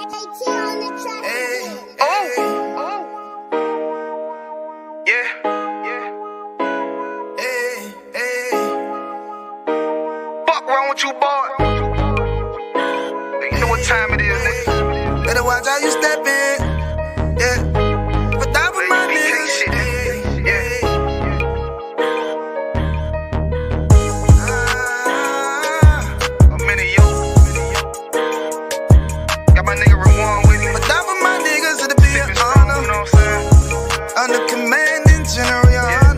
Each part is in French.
Fuck wrong with you, boy? You know what time it is, nigga. Better watch how you step in. Yeah. But that was my niggas. I'm in it, yo. Got my nigga Rewan with me. But that was my niggas, it'll be an honor. You know what I'm saying? Under commanding General Yana.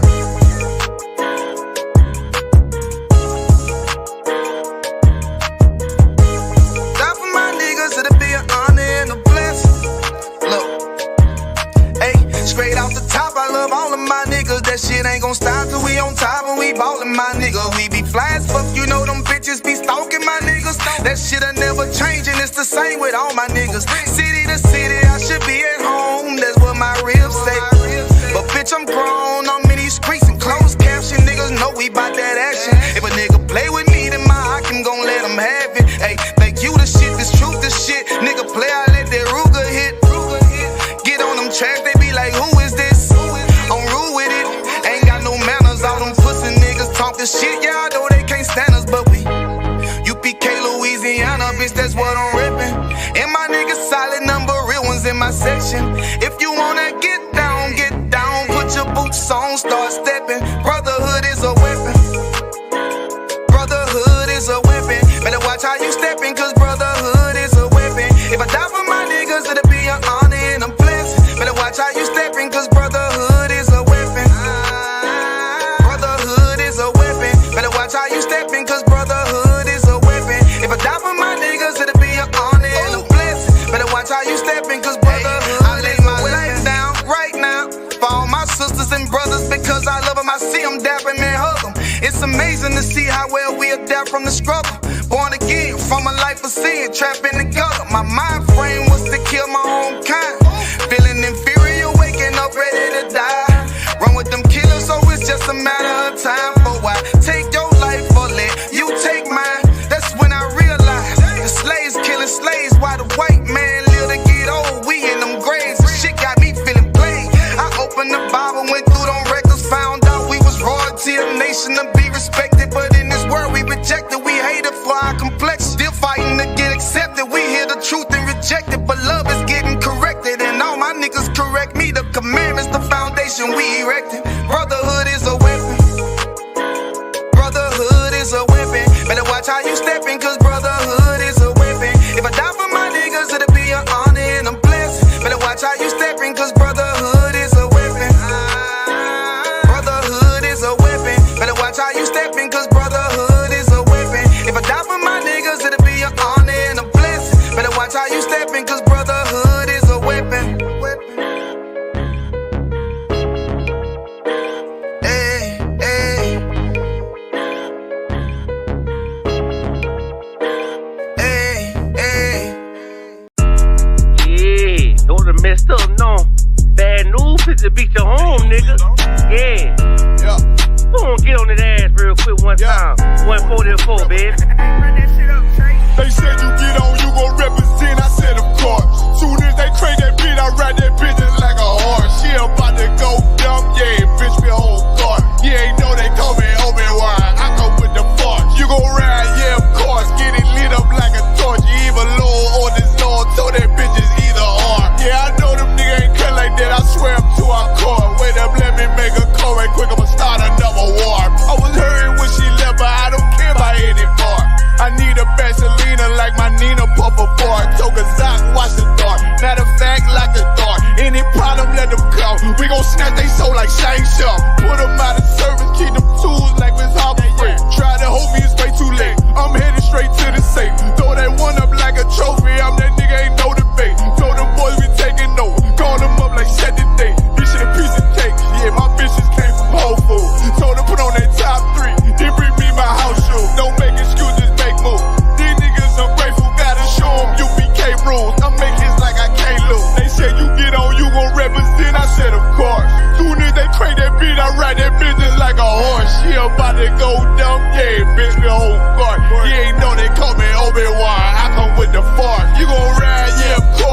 That for my niggas, it'll be an honor and a blessing. Look, hey, straight off the top, I love all of my niggas. That shit ain't gon' stop till we on top and we ballin', my nigga. We be fly as fuck, you know them bitches be stalking my niggas. That shit'll never change and it's the same with all my niggas. City to city, I should be at home, that's what my ribs say. But bitch, I'm grown, I'm in these streets and closed caption. Niggas know we bout that action. If a nigga play with me, then my Hakim gon' let him have it. Hey, think you the shit, this truth the shit. Nigga play, I let that Ruger hit. Get on them tracks, they be like, who is this? I'm rude with it, ain't got no manners. All them pussy niggas talkin' shit, yeah, I know they can't stand us, but we UPK, Louisiana, bitch, that's what I'm reppin'. And my niggas solid, number real ones in my section. If you wanna get down, put your boots on, start steppin'. Brotherhood is a weapon. Brotherhood is a weapon. Better watch how you steppin', cause brotherhood is a weapon. If I die for my niggas, it'll be an honor and a blessing. Better watch how you steppin', cause brotherhood is a weapon. Brotherhood is a weapon. Better watch how you steppin', cause brotherhood is a weapon. If I die for my niggas, it'll be an honor and a blessing. Better watch how you steppin', cause brotherhood I lay my life down right now for all my sisters and brothers, because I love them, I see them dapping and hug them. It's amazing to see how well we adapt from the struggle. Born again from a life of sin, trapped in the gutter. My mind frame was to kill my own kind. Feeling inferior, waking up ready to die. Run with them killers, so it's just a matter of time. For why take your life or let you take mine? That's when I realized the slaves killing slaves while the white man live to get old. We in them graves, the shit got me feeling played. I opened the Bible, went through them records, found out we was royalty, a nation to be respected. But in this world we rejected, we hated for our complexion. Still fighting to get accepted, we hear the truth and reject it. But love is getting corrected, and all my niggas correct me. The commandments, the foundation we erected. Brotherhood is a weapon. Brotherhood is a weapon. Better watch how you steppin', cause brotherhood is a weapon. If I die for my niggas, it'll be an honor and a blessing. Better watch how you steppin', cause brotherhood is a weapon. Brotherhood is a weapon. Better watch how you steppin', cause brotherhood is a weapon. If I die for my niggas, it'll be an honor and a blessing. Better watch how you steppin', cause brotherhood is a weapon. Hey, hey. Hey, hey. Yeah, those are messed up, no. Bad news, fit to beat your home, nigga. Yeah. Go on, get on that ass real quick one time. 144, baby. They said you get on, you gon' represent, I said of course. Soon as they crank that beat, I ride that bitch just like a horse. She about to go dumb, yeah, bitch me a whole car. You ain't know they call me Obi-Wan, I come with the force. You gon' ride, yeah, of course, get it lit up like a torch. You either low or this Lord, so that bitch is either or. Yeah, I know them niggas ain't cut like that, I swear I'm to our core. Wait up, let me make a call right quick, I'ma start another war. I was hurting when she left, but I don't care about anymore. I need a Vaselina like my Nina Puffer bar. Took a Zoc, watch the dark. Matter of fact, like the dark. Any problem, let them come. We gon' snatch they soul like Shang Tsung. Put them out of service, keep them tools like Miss Hopper Free. Try to hold me, it's way too late. I'm headed straight to the safe. Throw that one up like a trophy. I'm that nigga, ain't no debate. Told them boys we taking over. Call them up like set the date. This shit a piece of cake. Yeah, my bitches came from Whole Foods. Told them put on that top 3. Then bring me my house shoes. Don't make excuses, make moves. These niggas ungrateful, gotta show them UPK rules. I'm making hits like I can't lose. They said you get on, you gon' represent, I said of course. Soon as they crank that beat, I ride that bitch just like a horse. She about to go dumb, yeah, bitch me a whole car. You ain't know they call me Obi-Wan, I come with the force. You gon' ride, yeah, of course.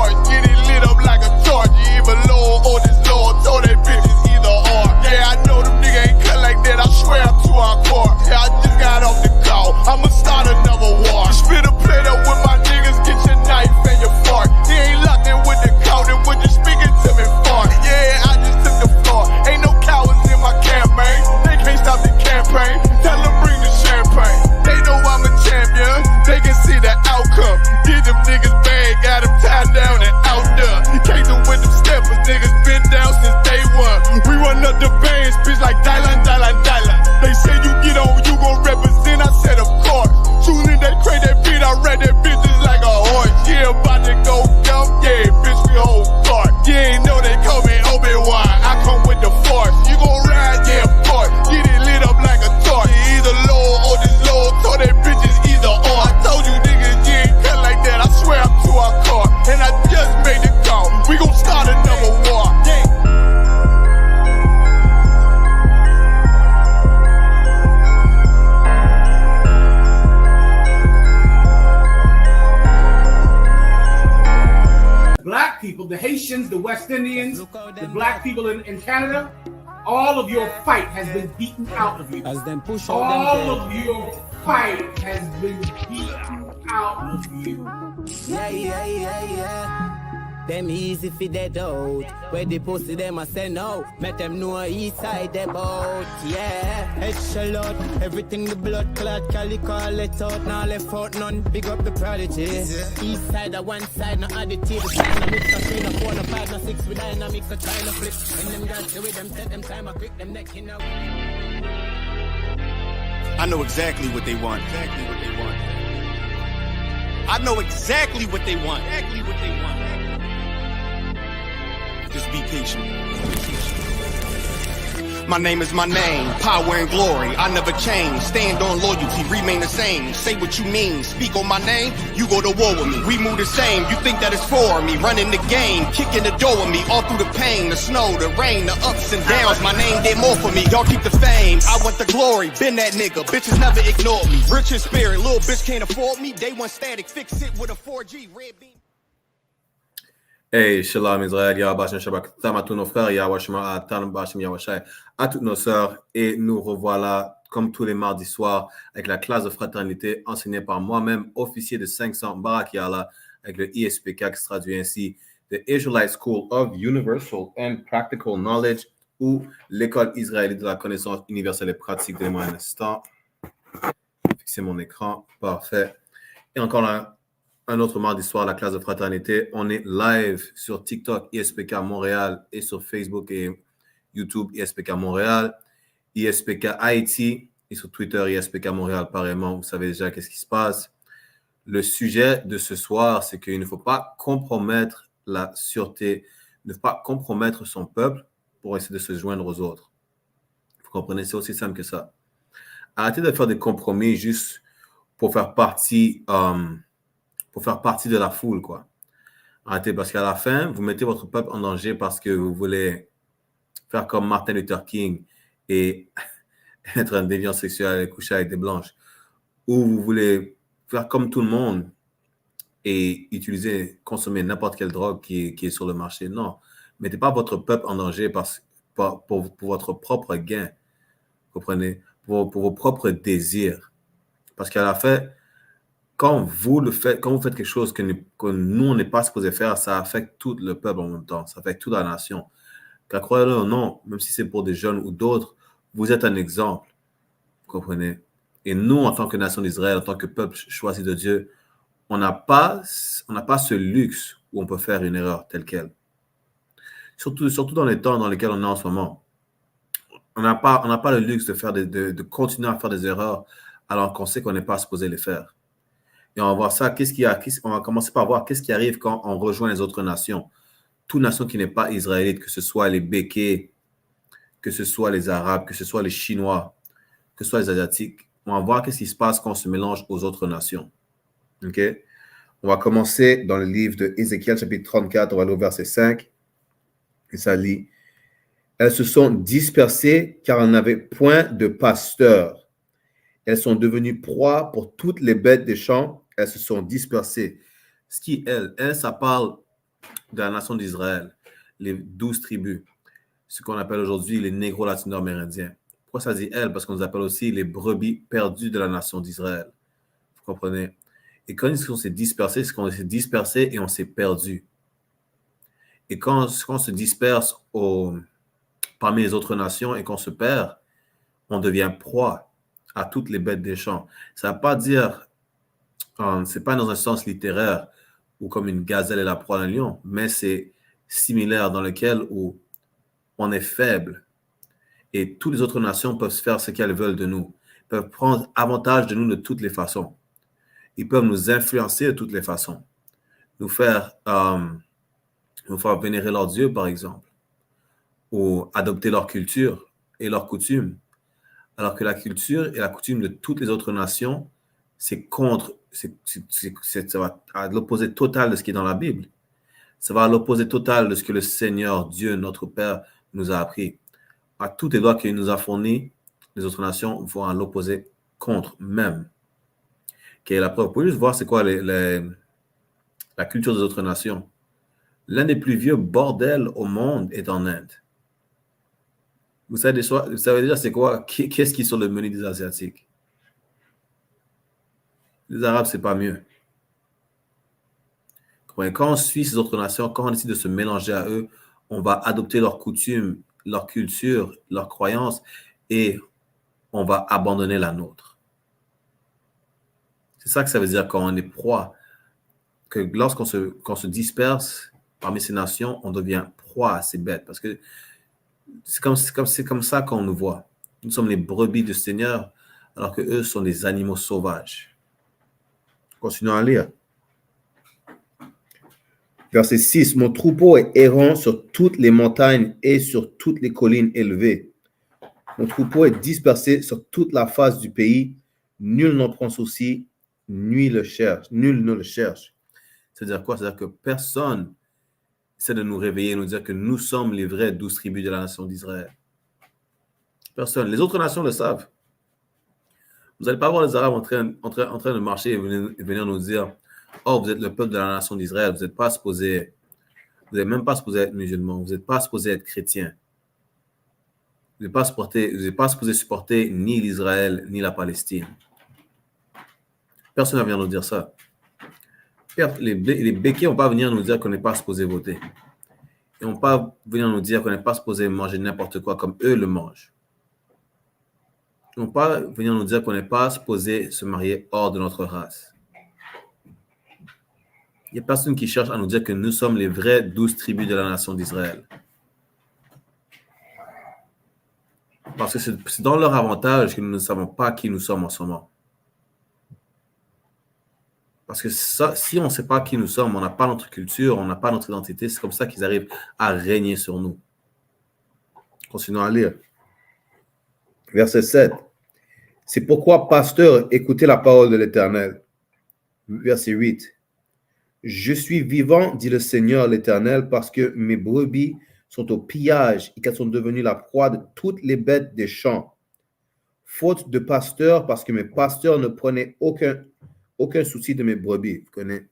Did them niggas bad, got them tied down and out there. Came through with them steppers, niggas been down since day one. We run up the bands, bitch, like Dylan. They say you get on, you gon' represent, I said of course. Soon as they crank that beat, I ride that bitch just like a horse. Yeah, about to go dumb, yeah, bitch, we whole cart. You ain't know they call me Obi-Wan, I come with the force. You gon' ride, yeah, of course. Get it lit up like a torch. Either low or this low, told that bitch is either or. I told you niggas, you ain't cut like that, I swear I'm to our car. And I just made the call, we gon' start another war. Yeah. Black people, the Haitians, the West Indians, the black people in Canada, all of your fight has been beaten out of you. As them push out All them of your fight has been beaten out of you. Yeah. Them easy fi dead out. Where they posted them I say no. Make them know east side they bout. Yeah. Echelon. Everything the blood clot. Calico let out. Now left out none. Big up the prodigy. East side the one side. No additive. Sign a mix. No 3, no 4, no 5, no 6. With dynamics. No try no flip. And them guys with them set them time. I quick them neck in out. I know exactly what they want. I know exactly what they want. Just be patient. My name is my name, power and glory, I never change. Stand on loyalty, remain the same. Say what you mean, speak on my name, you go to war with me. We move the same, you think that it's for me. Running the game, kicking the door with me. All through the pain, the snow, the rain, the ups and downs. My name did more for me, y'all keep the fame. I want the glory, been that nigga, bitches never ignored me. Rich in spirit, little bitch can't afford me. Day one static, fix it with a 4G, red beam. Hey, Shalom Israël, Yahweh Shabbat, Tam à tous nos frères, Yahweh Shema, Tam Bashim Yahweh à toutes nos sœurs, et nous revoilà comme tous les mardis soirs avec la classe de fraternité enseignée par moi-même, officier de 500 Barak Yallah, avec le ISPK qui se traduit ainsi The Israelite School of Universal and Practical Knowledge, ou l'école israélite de la connaissance universelle et pratique. Donnez-moi un instant. Fixer mon écran, parfait. Et encore là, un autre mardi soir, la classe de fraternité. On est live sur TikTok, ISPK Montréal, et sur Facebook et YouTube, ISPK Montréal, ISPK Haïti, et sur Twitter, ISPK Montréal, pareillement. Vous savez déjà qu'est-ce qui se passe. Le sujet de ce soir, c'est qu'il ne faut pas compromettre la sûreté, ne faut pas compromettre son peuple pour essayer de se joindre aux autres. Vous comprenez, c'est aussi simple que ça. Arrêtez de faire des compromis juste pour faire partie de la foule, quoi. Arrêtez, parce qu'à la fin, vous mettez votre peuple en danger parce que vous voulez faire comme Martin Luther King et être un déviant sexuel et coucher avec des blanches. Ou vous voulez faire comme tout le monde et consommer n'importe quelle drogue qui est sur le marché. Non, mettez pas votre peuple en danger pour votre propre gain. Vous comprenez? Pour vos propres désirs. Parce qu'à la fin, quand vous faites quelque chose que nous, on n'est pas supposé faire, ça affecte tout le peuple en même temps. Ça affecte toute la nation. Car croyez-le ou non, même si c'est pour des jeunes ou d'autres, vous êtes un exemple. Vous comprenez? Et nous, en tant que nation d'Israël, en tant que peuple choisi de Dieu, on n'a pas ce luxe où on peut faire une erreur telle quelle. Surtout dans les temps dans lesquels on est en ce moment. On n'a pas le luxe de continuer à faire des erreurs alors qu'on sait qu'on n'est pas supposé les faire. Et on va voir ça, on va commencer par voir qu'est-ce qui arrive quand on rejoint les autres nations. Toute nation qui n'est pas israélite, que ce soit les Békés, que ce soit les Arabes, que ce soit les Chinois, que ce soit les Asiatiques. On va voir qu'est-ce qui se passe quand on se mélange aux autres nations. OK? On va commencer dans le livre de Ézéchiel, chapitre 34, on va aller au verset 5. Et ça lit: Elles se sont dispersées car elles n'avaient point de pasteur. Elles sont devenues proie pour toutes les bêtes des champs. Elles se sont dispersées. Ce qui, elles, ça parle de la nation d'Israël, les 12 tribus, ce qu'on appelle aujourd'hui les négro-latino-amérindiens. Pourquoi ça dit elles? Parce qu'on nous appelle aussi les brebis perdues de la nation d'Israël. Vous comprenez? Et quand on s'est dispersé, c'est qu'on s'est dispersé et on s'est perdu. Et quand on se disperse parmi les autres nations et qu'on se perd, on devient proie à toutes les bêtes des champs. Ça ne veut pas dire c'est pas dans un sens littéraire ou comme une gazelle et la proie d'un lion, mais c'est similaire dans lequel où on est faible et toutes les autres nations peuvent faire ce qu'elles veulent de nous, peuvent prendre avantage de nous de toutes les façons. Ils peuvent nous influencer de toutes les façons, nous faire vénérer leur Dieu, par exemple, ou adopter leur culture et leurs coutumes, alors que la culture et la coutume de toutes les autres nations, ça va à l'opposé total de ce qui est dans la Bible. Ça va à l'opposé total de ce que le Seigneur, Dieu, notre Père, nous a appris. À toutes les lois qu'il nous a fournies, les autres nations vont à l'opposé contre même. Quelle est la preuve? Vous pouvez juste voir c'est quoi la culture des autres nations. L'un des plus vieux bordels au monde est en Inde. Vous savez déjà c'est quoi? Qu'est-ce qui est sur le menu des Asiatiques? Les Arabes, c'est pas mieux. Quand on suit ces autres nations, quand on décide de se mélanger à eux, on va adopter leurs coutumes, leur culture, leurs croyances et on va abandonner la nôtre. C'est ça que ça veut dire quand on est proie. Que lorsqu'on se disperse parmi ces nations, on devient proie à ces bêtes. Parce que c'est comme ça qu'on nous voit. Nous sommes les brebis du Seigneur, alors qu'eux sont des animaux sauvages. Continuons à lire. Verset 6. Mon troupeau est errant sur toutes les montagnes et sur toutes les collines élevées. Mon troupeau est dispersé sur toute la face du pays. Nul n'en prend souci, nul ne le cherche. C'est-à-dire quoi? C'est-à-dire que personne essaie de nous réveiller et nous dire que nous sommes les vrais 12 tribus de la nation d'Israël. Personne. Les autres nations le savent. Vous n'allez pas voir les Arabes en train de marcher et venir nous dire « Oh, vous êtes le peuple de la nation d'Israël, vous n'êtes même pas supposé être musulman, vous n'êtes pas supposé être chrétien. Vous n'êtes pas supposé supporter ni l'Israël ni la Palestine. » Personne ne va venir nous dire ça. Les béquets ne vont pas venir nous dire qu'on n'est pas supposé voter. Ils ne vont pas venir nous dire qu'on n'est pas supposé manger n'importe quoi comme eux le mangent. Ils ne vont pas venir nous dire qu'on n'est pas supposé se marier hors de notre race. Il n'y a personne qui cherche à nous dire que nous sommes les vrais 12 tribus de la nation d'Israël. Parce que c'est dans leur avantage que nous ne savons pas qui nous sommes en ce moment. Parce que si on ne sait pas qui nous sommes, on n'a pas notre culture, on n'a pas notre identité, c'est comme ça qu'ils arrivent à régner sur nous. Continuons à lire. Verset 7. C'est pourquoi, pasteur, écoutez la parole de l'Éternel. Verset 8. Je suis vivant, dit le Seigneur l'Éternel, parce que mes brebis sont au pillage et qu'elles sont devenues la proie de toutes les bêtes des champs. Faute de pasteurs, parce que mes pasteurs ne prenaient aucun souci de mes brebis. Vous connaissez?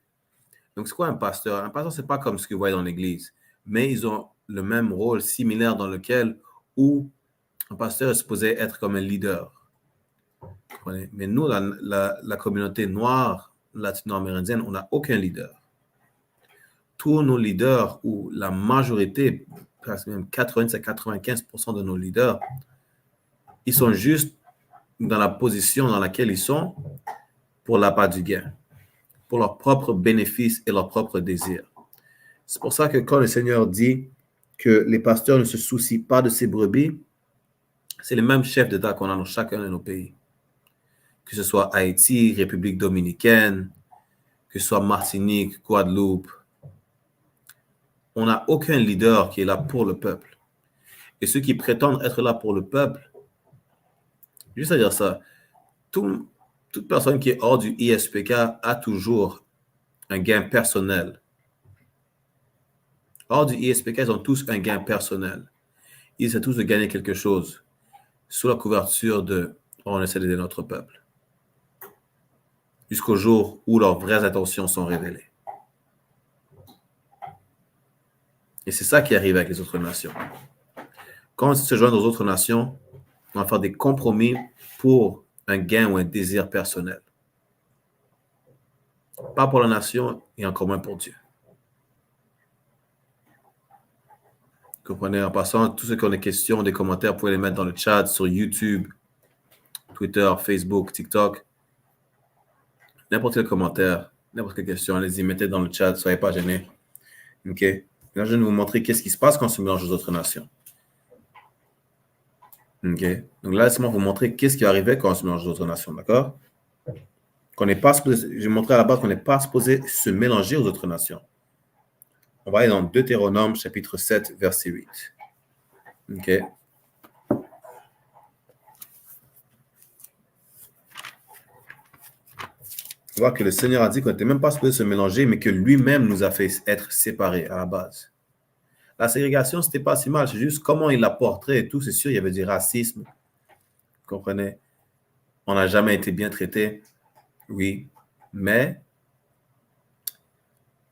Donc, c'est quoi un pasteur? Un pasteur, ce n'est pas comme ce que vous voyez dans l'Église, mais ils ont le même rôle similaire dans lequel où un pasteur est supposé être comme un leader. Mais nous, la communauté noire latino-amérindienne, on n'a aucun leader. Tous nos leaders, ou la majorité, presque même 90 à 95% de nos leaders, ils sont juste dans la position dans laquelle ils sont pour l'appât du gain, pour leur propre bénéfice et leur propre désir. C'est pour ça que quand le Seigneur dit que les pasteurs ne se soucient pas de ses brebis, c'est les mêmes chefs d'État qu'on a dans chacun de nos pays. Que ce soit Haïti, République dominicaine, que ce soit Martinique, Guadeloupe. On n'a aucun leader qui est là pour le peuple. Et ceux qui prétendent être là pour le peuple, juste à dire ça, toute personne qui est hors du ISPK a toujours un gain personnel. Hors du ISPK, ils ont tous un gain personnel. Ils essaient tous de gagner quelque chose sous la couverture de « on essaie d'aider notre peuple » jusqu'au jour où leurs vraies intentions sont révélées. Et c'est ça qui arrive avec les autres nations. Quand on se joint aux autres nations, on va faire des compromis pour un gain ou un désir personnel. Pas pour la nation et encore moins pour Dieu. Vous comprenez? En passant, tous ceux qui ont des questions, des commentaires, vous pouvez les mettre dans le chat sur YouTube, Twitter, Facebook, TikTok. n'importe quel commentaire, n'importe quelle question, allez-y, mettez dans le chat, soyez pas gênés. OK? Là, je vais vous montrer qu'est-ce qui se passe quand on se mélange aux autres nations. OK? Donc là, laissez-moi vous montrer qu'est-ce qui arrivait quand on se mélange aux autres nations, d'accord? Qu'on n'est pas supposé, j'ai montré à la base qu'on n'est pas supposé se mélanger aux autres nations. On va aller dans Deutéronome, chapitre 7, verset 8. OK? On voit que le Seigneur a dit qu'on n'était même pas supposé se mélanger, mais que lui-même nous a fait être séparés à la base. La ségrégation, ce n'était pas si mal, c'est juste comment il la porterait et tout. C'est sûr, il y avait du racisme. Vous comprenez? On n'a jamais été bien traités. Oui. Mais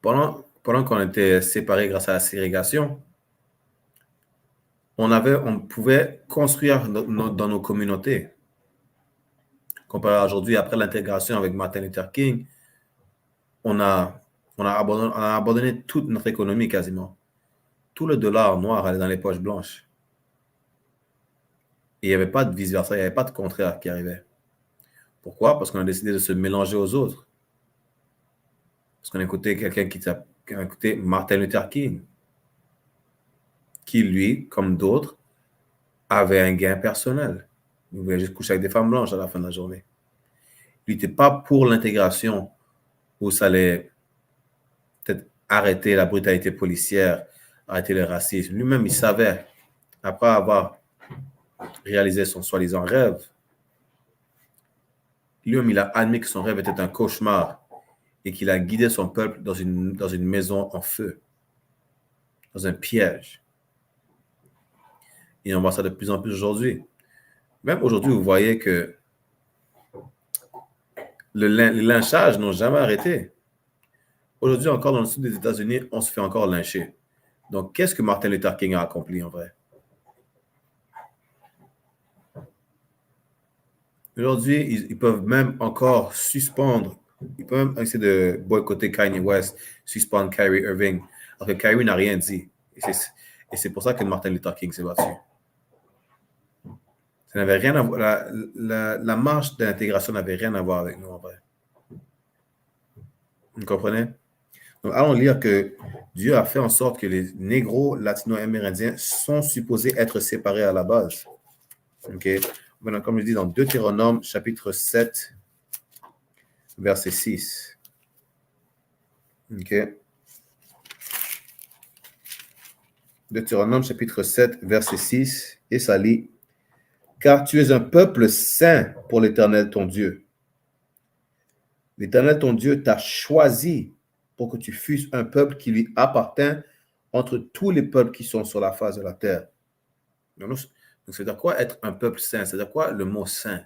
pendant qu'on était séparés grâce à la ségrégation, on pouvait construire dans nos communautés. Comparé à aujourd'hui, après l'intégration avec Martin Luther King, on a abandonné toute notre économie quasiment. Tout le dollar noir allait dans les poches blanches. Et il n'y avait pas de vice-versa, il n'y avait pas de contraire qui arrivait. Pourquoi? Parce qu'on a décidé de se mélanger aux autres. Parce qu'on a écouté quelqu'un qui a écouté Martin Luther King, qui, lui, comme d'autres, avait un gain personnel. Il voulait juste coucher avec des femmes blanches à la fin de la journée. Lui n'était pas pour l'intégration où ça allait peut-être arrêter la brutalité policière, arrêter le racisme. Lui-même, il savait, après avoir réalisé son soi-disant rêve, lui-même, il a admis que son rêve était un cauchemar et qu'il a guidé son peuple dans une maison en feu, dans un piège. Et on voit ça de plus en plus aujourd'hui. Même aujourd'hui, vous voyez que les lynchages n'ont jamais arrêté. Aujourd'hui, encore dans le sud des États-Unis, on se fait encore lyncher. Donc, qu'est-ce que Martin Luther King a accompli en vrai? Aujourd'hui, ils peuvent même encore suspendre, ils peuvent même essayer de boycotter Kanye West, suspendre Kyrie Irving, alors que Kyrie n'a rien dit. Et c'est pour ça que Martin Luther King s'est battu. Ça n'avait rien à voir, la marche de l'intégration n'avait rien à voir avec nous en vrai. Vous comprenez? Donc, allons lire que Dieu a fait en sorte que les négros latino-amérindiens sont supposés être séparés à la base. OK? Maintenant, comme je dis dans Deutéronome, chapitre 7, verset 6. OK? Deutéronome, chapitre 7, verset 6, et ça lit: Car tu es un peuple saint pour l'Éternel ton Dieu. L'Éternel ton Dieu t'a choisi pour que tu fusses un peuple qui lui appartient entre tous les peuples qui sont sur la face de la terre. Donc, c'est-à-dire quoi être un peuple saint? C'est-à-dire quoi le mot saint?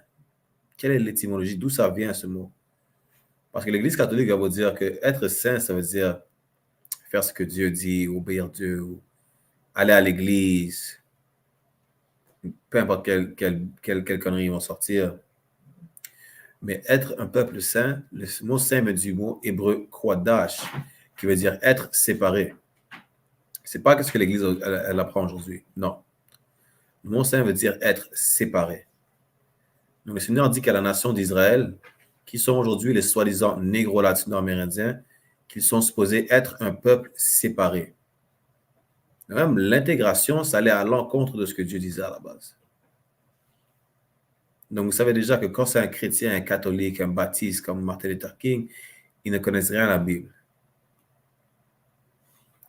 Quelle est l'étymologie? D'où ça vient ce mot? Parce que l'Église catholique va vous dire que être saint, ça veut dire faire ce que Dieu dit, obéir Dieu, ou aller à l'Église. Peu importe quelle connerie ils vont sortir. Mais être un peuple saint, le mot saint vient du mot hébreu kodash, qui veut dire être séparé. C'est pas ce que l'Église elle apprend aujourd'hui. Non. Le mot saint veut dire être séparé. Donc le Seigneur dit qu'à la nation d'Israël, qui sont aujourd'hui les soi-disant négro-latino-amérindiens, qu'ils sont supposés être un peuple séparé. Même l'intégration, ça allait à l'encontre de ce que Dieu disait à la base. Donc, vous savez déjà que quand c'est un chrétien, un catholique, un baptiste comme Martin Luther King, ils ne connaissent rien à la Bible.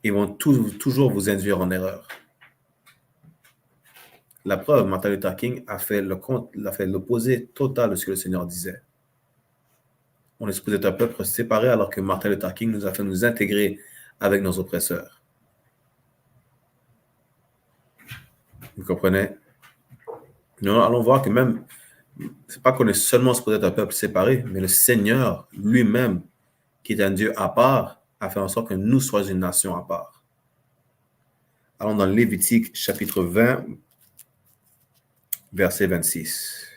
Ils vont toujours vous induire en erreur. La preuve, Martin Luther King a fait l'opposé total de ce que le Seigneur disait. On est supposé être un peuple séparé alors que Martin Luther King nous a fait nous intégrer avec nos oppresseurs. Vous comprenez? Nous allons voir que même, c'est pas qu'on est seulement supposé être un peuple séparé, mais le Seigneur lui-même, qui est un Dieu à part, a fait en sorte que nous soyons une nation à part. Allons dans Lévitique chapitre 20, verset 26.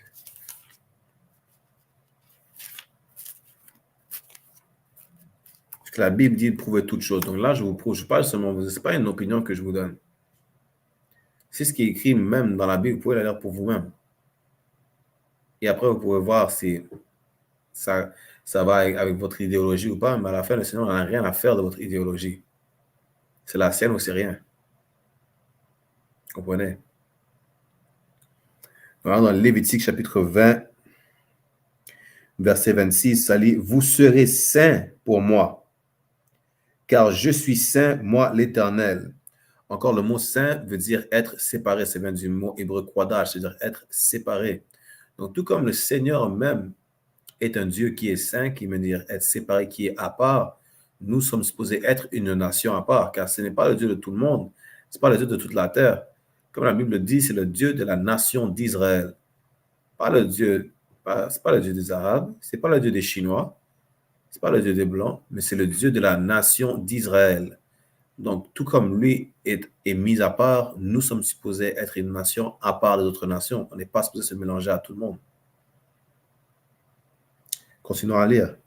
Parce que la Bible dit de prouver toutes choses. Donc là, je vous prouve, je parle seulement, ce n'est pas une opinion que je vous donne. C'est ce qui est écrit même dans la Bible, vous pouvez la lire pour vous-même. Et après, vous pouvez voir si ça va avec votre idéologie ou pas, mais à la fin, le Seigneur n'a rien à faire de votre idéologie. C'est la sienne ou c'est rien. Vous comprenez? Dans Lévitique chapitre 20, verset 26, ça dit, « Vous serez saints pour moi, car je suis saint, moi l'Éternel. » Encore, le mot saint veut dire être séparé. Ça vient du mot hébreu quadash, c'est-à-dire être séparé. Donc, tout comme le Seigneur même est un Dieu qui est saint, qui veut dire être séparé, qui est à part, nous sommes supposés être une nation à part, car ce n'est pas le Dieu de tout le monde, ce n'est pas le Dieu de toute la terre. Comme la Bible dit, c'est le Dieu de la nation d'Israël. Ce n'est pas le Dieu des Arabes, ce n'est pas le Dieu des Chinois, ce n'est pas le Dieu des Blancs, mais c'est le Dieu de la nation d'Israël. Donc, tout comme lui est mis à part, nous sommes supposés être une nation à part des autres nations. On n'est pas supposé se mélanger à tout le monde. Continuons à lire.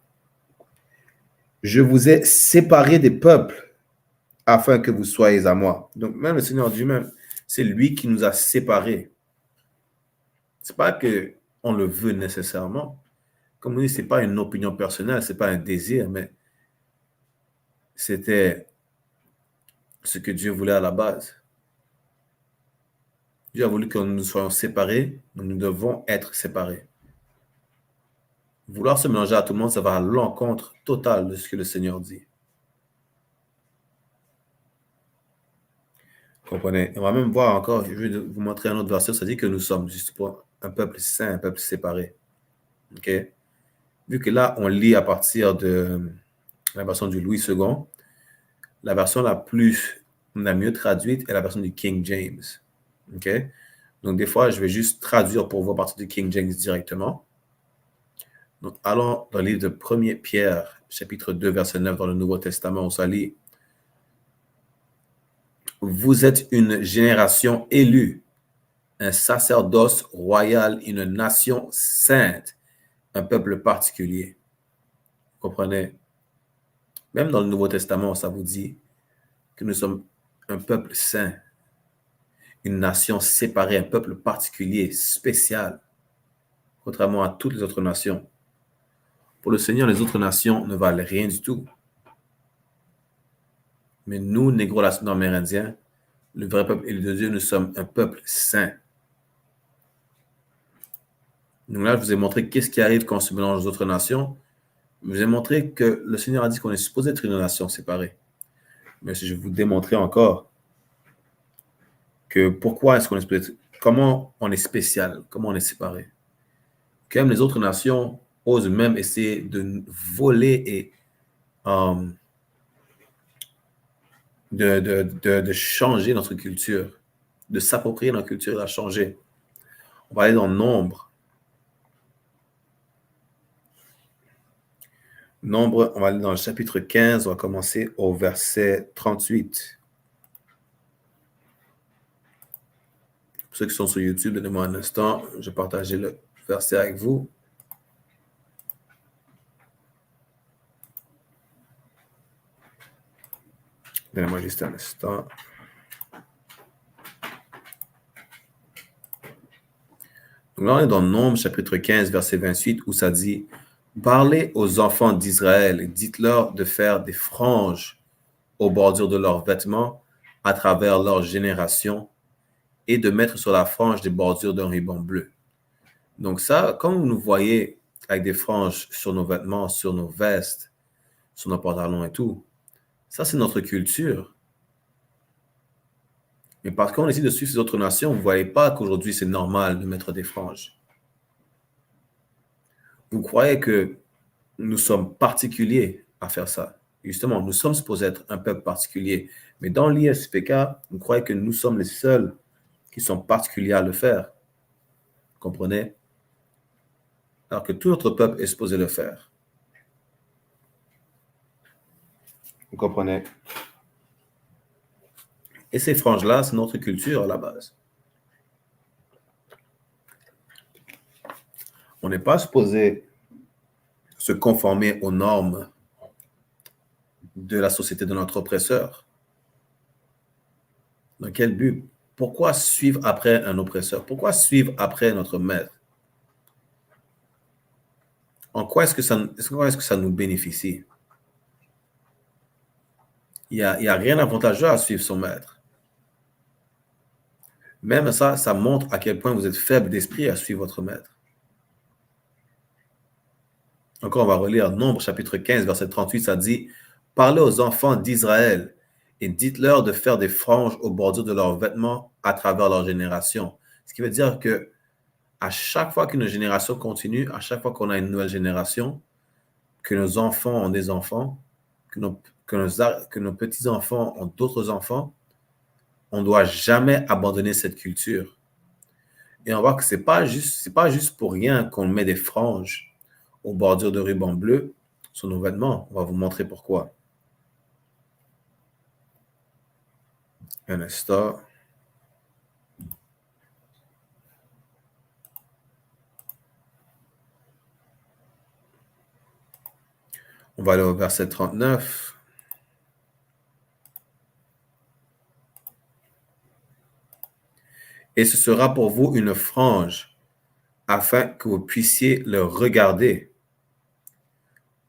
« Je vous ai séparés des peuples afin que vous soyez à moi. » Donc, même le Seigneur Dieu même, c'est lui qui nous a séparés. Ce n'est pas qu'on le veut nécessairement. Comme on dit, ce n'est pas une opinion personnelle, ce n'est pas un désir, mais c'était ce que Dieu voulait à la base. Dieu a voulu que nous soyons séparés, donc nous devons être séparés. Vouloir se mélanger à tout le monde, ça va à l'encontre totale de ce que le Seigneur dit. Vous comprenez? On va même voir encore, je vais vous montrer un autre verset, ça dit que nous sommes justement un peuple saint, un peuple séparé. OK? Vu que là, on lit à partir de la version du Louis II, la version la mieux traduite est la version du King James. OK? Donc, des fois, je vais juste traduire pour vous à partir du King James directement. Donc, allons dans le livre de 1 Pierre, chapitre 2, verset 9, dans le Nouveau Testament, où ça lit « Vous êtes une génération élue, un sacerdoce royal, une nation sainte, un peuple particulier. » Vous comprenez? Même dans le Nouveau Testament, ça vous dit que nous sommes un peuple saint, une nation séparée, un peuple particulier, spécial, contrairement à toutes les autres nations. Pour le Seigneur, les autres nations ne valent rien du tout. Mais nous, Négro-Amérindiens, le vrai peuple élu de Dieu, nous sommes un peuple saint. Donc là, je vous ai montré qu'est-ce qui arrive quand on se mélange aux autres nations. Je vous ai montré que le Seigneur a dit qu'on est supposé être une nation séparée. Mais je vais vous démontrer encore que pourquoi est-ce qu'on est supposé être, comment on est spécial, comment on est séparé. Comme les autres nations osent même essayer de voler et de changer notre culture, de s'approprier notre culture et de la changer. On va aller dans Nombre. Nombre, on va aller dans le chapitre 15, on va commencer au verset 38. Pour ceux qui sont sur YouTube, donnez-moi un instant, je vais partager le verset avec vous. Donnez-moi juste un instant. Donc là, on est dans Nombre, chapitre 15, verset 28, où ça dit « Parlez aux enfants d'Israël et dites-leur de faire des franges aux bordures de leurs vêtements à travers leur génération et de mettre sur la frange des bordures d'un ruban bleu. » Donc ça, quand vous nous voyez avec des franges sur nos vêtements, sur nos vestes, sur nos pantalons et tout, ça, c'est notre culture. Mais parce qu'on essaie de suivre ces autres nations, vous ne voyez pas qu'aujourd'hui, c'est normal de mettre des franges. Vous croyez que nous sommes particuliers à faire ça. Justement, nous sommes supposés être un peuple particulier. Mais dans l'ISPK, vous croyez que nous sommes les seuls qui sont particuliers à le faire. Vous comprenez? Alors que tout notre peuple est supposé le faire. Vous comprenez? Et ces franges-là, c'est notre culture à la base. On n'est pas supposé se conformer aux normes de la société de notre oppresseur. Dans quel but? Pourquoi suivre après un oppresseur? Pourquoi suivre après notre maître? En quoi est-ce que ça nous bénéficie? Il y a rien d'avantageux à suivre son maître. Même ça montre à quel point vous êtes faible d'esprit à suivre votre maître. Encore, on va relire Nombre, chapitre 15, verset 38, ça dit « Parlez aux enfants d'Israël et dites-leur de faire des franges aux bordures de leurs vêtements à travers leur génération. » Ce qui veut dire que à chaque fois qu'une génération continue, à chaque fois qu'on a une nouvelle génération, que nos enfants ont des enfants, que nos petits-enfants ont d'autres enfants, on ne doit jamais abandonner cette culture. Et on voit que c'est pas juste pour rien qu'on met des franges aux bordures de ruban bleu sur nos vêtements. On va vous montrer pourquoi. Un instant. On va aller au verset 39. Et ce sera pour vous une frange, afin que vous puissiez le regarder,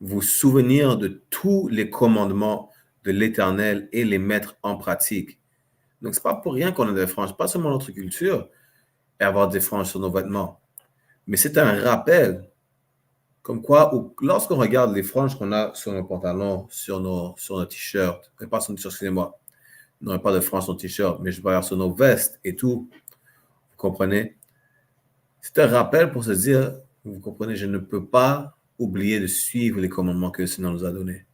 vous souvenir de tous les commandements de l'Éternel et les mettre en pratique. Donc, ce n'est pas pour rien qu'on a des franges, pas seulement notre culture, et avoir des franges sur nos vêtements. Mais c'est un rappel, comme quoi, lorsqu'on regarde les franges qu'on a sur nos pantalons, sur nos t-shirts, pas sur nos t-shirts, excusez-moi, non, pas de franges sur nos t-shirts, mais je regarde sur nos vestes et tout, vous comprenez? C'est un rappel pour se dire, vous comprenez, je ne peux pas oublier de suivre les commandements que le Seigneur nous a donnés.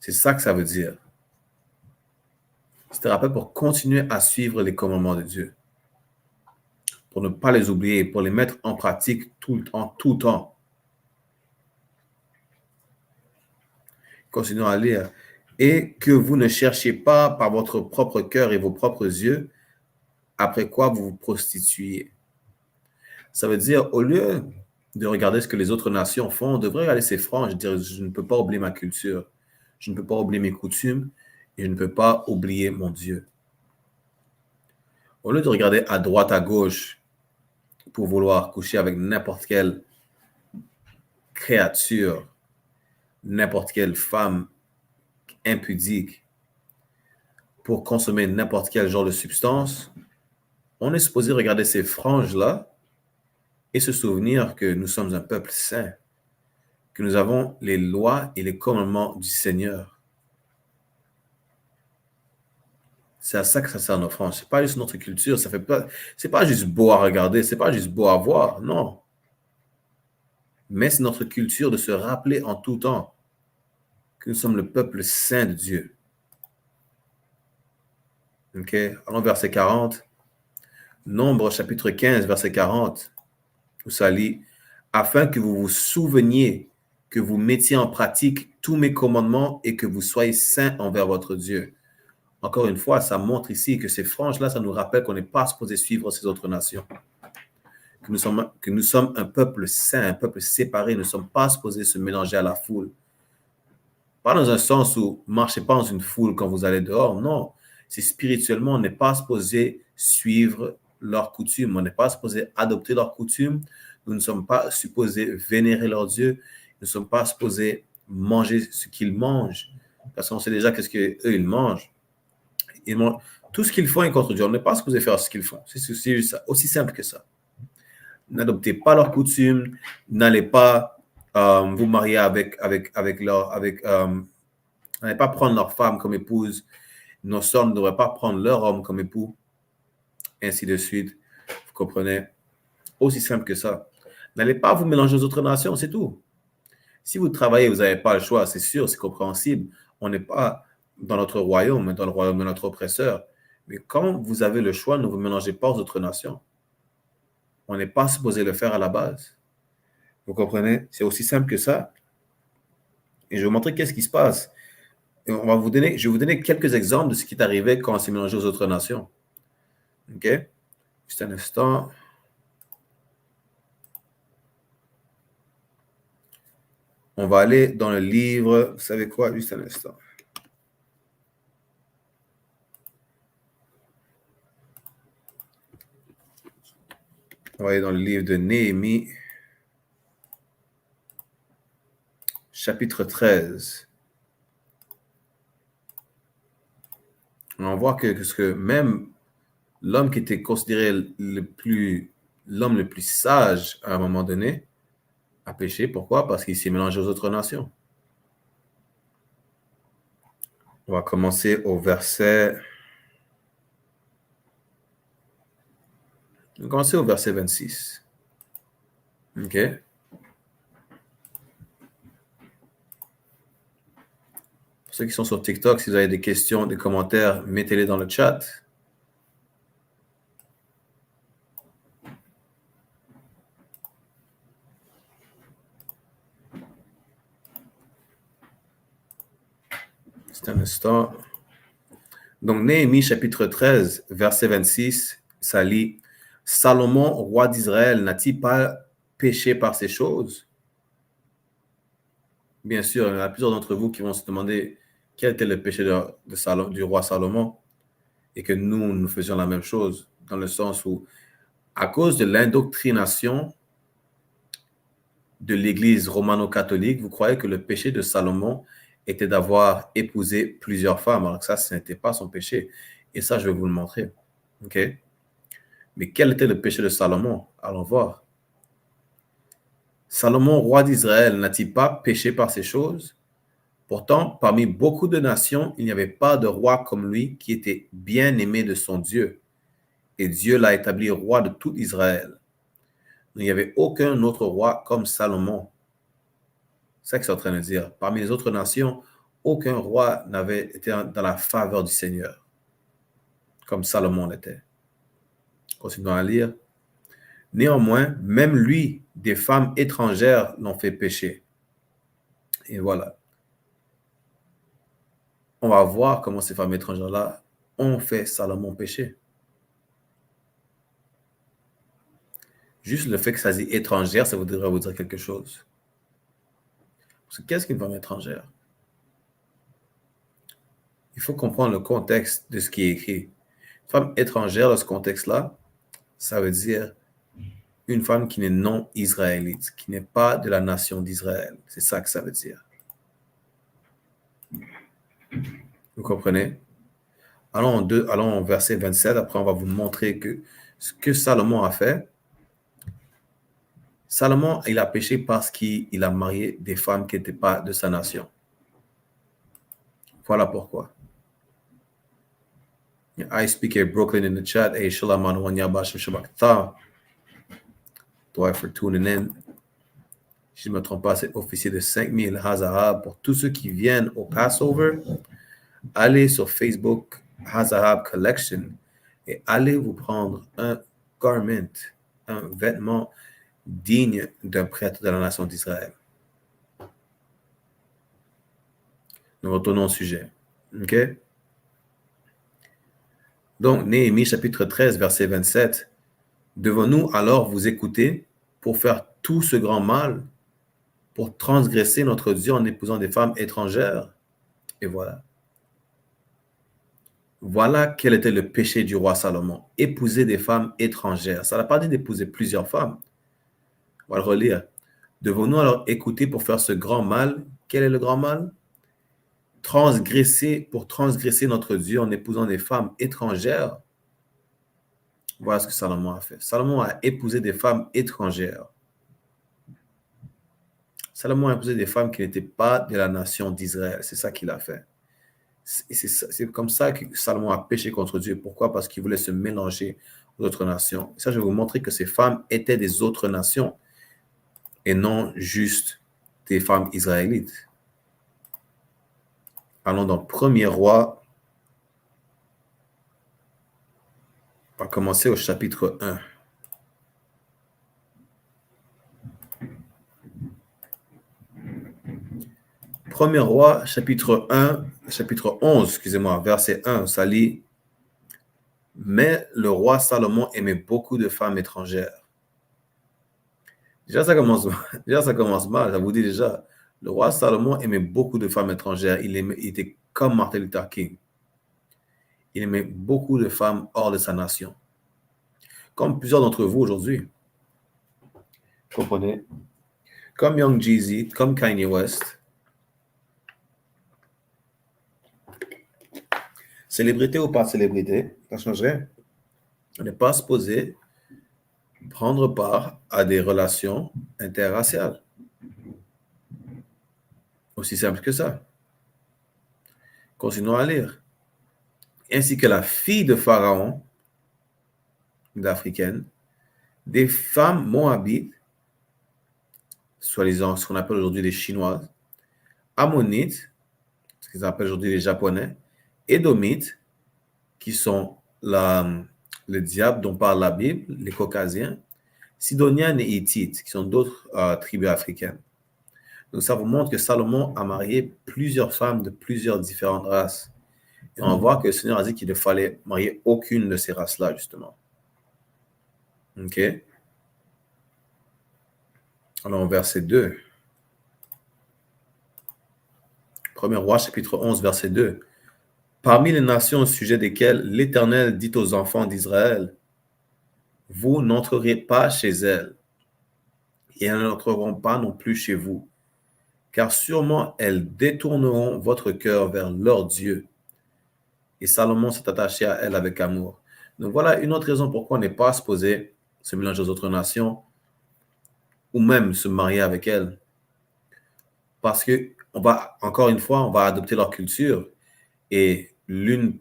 C'est ça que ça veut dire. C'est un rappel pour continuer à suivre les commandements de Dieu. Pour ne pas les oublier, pour les mettre en pratique tout temps. Continuons à lire. Et que vous ne cherchiez pas par votre propre cœur et vos propres yeux, après quoi vous vous prostituez. Ça veut dire, au lieu de regarder ce que les autres nations font, on devrait regarder ses franges et dire, je ne peux pas oublier ma culture, je ne peux pas oublier mes coutumes, et je ne peux pas oublier mon Dieu. Au lieu de regarder à droite, à gauche, pour vouloir coucher avec n'importe quelle créature, n'importe quelle femme impudique, pour consommer n'importe quel genre de substance, on est supposé regarder ces franges-là et se souvenir que nous sommes un peuple saint, que nous avons les lois et les commandements du Seigneur. C'est à ça que ça sert nos franges. Ce n'est pas juste notre culture, c'est pas juste beau à regarder, c'est pas juste beau à voir, non. Mais c'est notre culture de se rappeler en tout temps que nous sommes le peuple saint de Dieu. OK? Allons verset 40. Nombre chapitre 15, verset 40. Où ça lit, afin que vous vous souveniez que vous mettiez en pratique tous mes commandements et que vous soyez saints envers votre Dieu. Encore une fois, ça montre ici que ces franges-là, ça nous rappelle qu'on n'est pas supposé suivre ces autres nations. Que nous sommes un peuple saint, un peuple séparé. Nous ne sommes pas supposés se mélanger à la foule. Pas dans un sens où ne marchez pas dans une foule quand vous allez dehors. Non, c'est spirituellement, on n'est pas supposé suivre leurs coutumes. On n'est pas supposé adopter leurs coutumes. Nous ne sommes pas supposés vénérer leur Dieu. Nous ne sommes pas supposés manger ce qu'ils mangent. Parce qu'on sait déjà qu'est-ce qu'eux, ils mangent. Tout ce qu'ils font est contre Dieu. On n'est pas supposé faire ce qu'ils font. C'est aussi simple que ça. N'adoptez pas leurs coutumes. N'allez pas vous marier n'allez pas prendre leur femme comme épouse. Nos sœurs ne devraient pas prendre leur homme comme époux. Ainsi de suite. Vous comprenez? Aussi simple que ça. N'allez pas vous mélanger aux autres nations, c'est tout. Si vous travaillez, vous n'avez pas le choix, c'est sûr, c'est compréhensible. On n'est pas dans notre royaume, mais dans le royaume de notre oppresseur. Mais quand vous avez le choix, ne vous mélangez pas aux autres nations. On n'est pas supposé le faire à la base. Vous comprenez? C'est aussi simple que ça. Et je vais vous montrer qu'est-ce qui se passe. Et je vais vous donner quelques exemples de ce qui est arrivé quand on s'est mélangé aux autres nations. OK? Juste un instant. On va aller dans le livre. Vous savez quoi? Juste un instant. On va aller dans le livre de Néhémie. chapitre 13. On voit que même l'homme qui était considéré l'homme le plus sage à un moment donné a péché. Pourquoi? Parce qu'il s'est mélangé aux autres nations. On va commencer au verset... On va commencer au verset 26. OK? Pour ceux qui sont sur TikTok, si vous avez des questions, des commentaires, mettez-les dans le chat. C'est un instant. Donc, Néhémie, chapitre 13, verset 26, ça lit « Salomon, roi d'Israël, n'a-t-il pas péché par ces choses ?» Bien sûr, il y en a plusieurs d'entre vous qui vont se demander quel était le péché du roi Salomon et que nous faisions la même chose, dans le sens où, à cause de l'indoctrination de l'Église romano-catholique, vous croyez que le péché de Salomon était d'avoir épousé plusieurs femmes, alors que ça, ce n'était pas son péché. Et ça, je vais vous le montrer. OK? Mais quel était le péché de Salomon? Allons voir. Salomon, roi d'Israël, n'a-t-il pas péché par ces choses? Pourtant, parmi beaucoup de nations, il n'y avait pas de roi comme lui qui était bien aimé de son Dieu. Et Dieu l'a établi roi de tout Israël. Il n'y avait aucun autre roi comme Salomon. C'est ça que c'est en train de dire. Parmi les autres nations, aucun roi n'avait été dans la faveur du Seigneur, comme Salomon l'était. Continuons à lire. Néanmoins, même lui, des femmes étrangères l'ont fait pécher. Et voilà. On va voir comment ces femmes étrangères-là ont fait Salomon pécher. Juste le fait que ça dit étrangère, ça devrait vous dire quelque chose. Parce que qu'est-ce qu'une femme étrangère? Il faut comprendre le contexte de ce qui est écrit. Une femme étrangère, dans ce contexte-là, ça veut dire une femme qui n'est non israélite, qui n'est pas de la nation d'Israël. C'est ça que ça veut dire. Vous comprenez? Allons au verset 27. Après, on va vous montrer que ce que Salomon a fait. Salomon, il a péché parce qu'il a marié des femmes qui n'étaient pas de sa nation. Voilà pourquoi. I speak here Brooklyn in the chat. Hey, shalom anu yabashim shabakta. Toi, for tuning in. Si je ne me trompe pas, c'est officier de 5000 Hazahab. Pour tous ceux qui viennent au Passover, allez sur Facebook Hazahab Collection et allez vous prendre un garment, un vêtement digne d'un prêtre de la nation d'Israël. Nous retournons au sujet. OK? Donc, Néhémie, chapitre 13, verset 27. Devons-nous alors vous écouter pour faire tout ce grand mal, pour transgresser notre Dieu en épousant des femmes étrangères? Et voilà. Voilà quel était le péché du roi Salomon. Épouser des femmes étrangères. Ça n'a pas dit d'épouser plusieurs femmes. On va le relire. Devons-nous alors écouter pour faire ce grand mal? Quel est le grand mal? Pour transgresser notre Dieu en épousant des femmes étrangères. Voilà ce que Salomon a fait. Salomon a épousé des femmes étrangères. Salomon a épousé des femmes qui n'étaient pas de la nation d'Israël. C'est ça qu'il a fait. C'est comme ça que Salomon a péché contre Dieu. Pourquoi? Parce qu'il voulait se mélanger aux autres nations. Et ça, je vais vous montrer que ces femmes étaient des autres nations et non juste des femmes israélites. Allons dans 1er Roi. On va commencer au chapitre 1. Premier Roi, chapitre 11, excusez-moi, verset 1, ça lit « Mais le roi Salomon aimait beaucoup de femmes étrangères. » Déjà, ça commence mal, ça vous dit déjà. Le roi Salomon aimait beaucoup de femmes étrangères. Il était comme Martin Luther King. Il aimait beaucoup de femmes hors de sa nation. Comme plusieurs d'entre vous aujourd'hui. Vous comprenez? Comme Young Jeezy, comme Kanye West. Célébrité ou pas célébrité, ça ne change rien. On n'est pas supposé prendre part à des relations interraciales. Aussi simple que ça. Continuons à lire. Ainsi que la fille de Pharaon, d'Africaine, des femmes moabites, soi-disant ce qu'on appelle aujourd'hui les Chinoises, Ammonites, ce qu'ils appellent aujourd'hui les Japonais, Édomites, qui sont le diable dont parle la Bible, les Caucasiens, Sidoniennes et Hittites, qui sont d'autres tribus africaines. Donc ça vous montre que Salomon a marié plusieurs femmes de plusieurs différentes races. Et on voit que le Seigneur a dit qu'il ne fallait marier aucune de ces races-là, justement. OK? Alors, verset 2. 1er Roi, chapitre 11, verset 2. Parmi les nations au sujet desquelles l'Éternel dit aux enfants d'Israël, vous n'entrerez pas chez elles, et elles n'entreront pas non plus chez vous, car sûrement elles détourneront votre cœur vers leur Dieu. Et Salomon s'est attaché à elle avec amour. Donc voilà une autre raison pourquoi on n'est pas supposé se mélanger aux autres nations ou même se marier avec elles. Parce que, encore une fois, on va adopter leur culture. Et l'une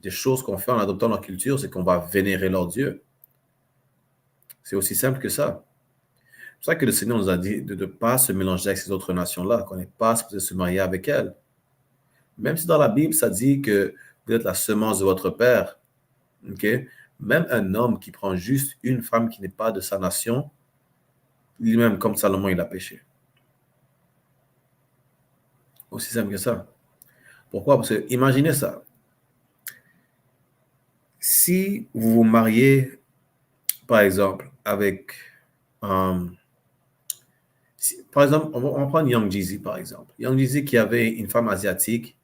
des choses qu'on fait en adoptant leur culture, c'est qu'on va vénérer leur Dieu. C'est aussi simple que ça. C'est pour ça que le Seigneur nous a dit de ne pas se mélanger avec ces autres nations-là, qu'on n'est pas supposé se marier avec elles. Même si dans la Bible, ça dit que vous êtes la semence de votre père, okay? Même un homme qui prend juste une femme qui n'est pas de sa nation, lui-même, comme Salomon, il a péché. Aussi simple que ça. Pourquoi? Parce que, imaginez ça. Si vous vous mariez, par exemple, avec... par exemple, on va prendre Young Jeezy, par exemple. Young Jeezy qui avait une femme asiatique.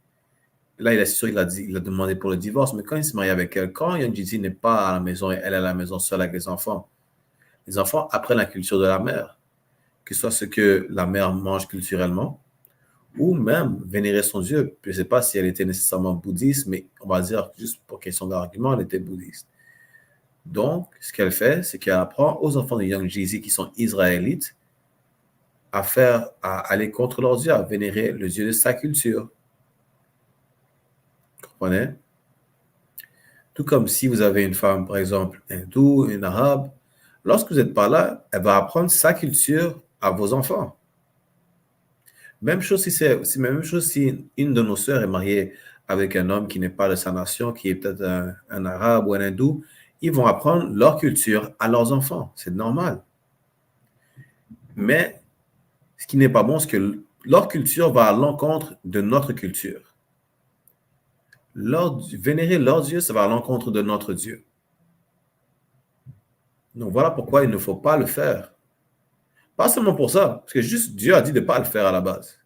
Là, il a demandé pour le divorce, mais quand il se marie avec elle, quand Young Jeezy n'est pas à la maison et elle est à la maison seule avec les enfants apprennent la culture de la mère, que ce soit ce que la mère mange culturellement, ou même vénérer son Dieu. Je ne sais pas si elle était nécessairement bouddhiste, mais on va dire, juste pour question d'argument, elle était bouddhiste. Donc, ce qu'elle fait, c'est qu'elle apprend aux enfants de Young Jeezy qui sont israélites à aller contre leur Dieu, à vénérer le Dieu de sa culture. Vous comprenez? Tout comme si vous avez une femme, par exemple, hindoue, une arabe, lorsque vous n'êtes pas là, elle va apprendre sa culture à vos enfants. Même chose si une de nos sœurs est mariée avec un homme qui n'est pas de sa nation, qui est peut-être un arabe ou un hindou, ils vont apprendre leur culture à leurs enfants. C'est normal. Mais ce qui n'est pas bon, c'est que leur culture va à l'encontre de notre culture. Vénérer leur Dieu, ça va à l'encontre de notre Dieu. Donc voilà pourquoi il ne faut pas le faire. Pas seulement pour ça, parce que juste Dieu a dit de ne pas le faire à la base.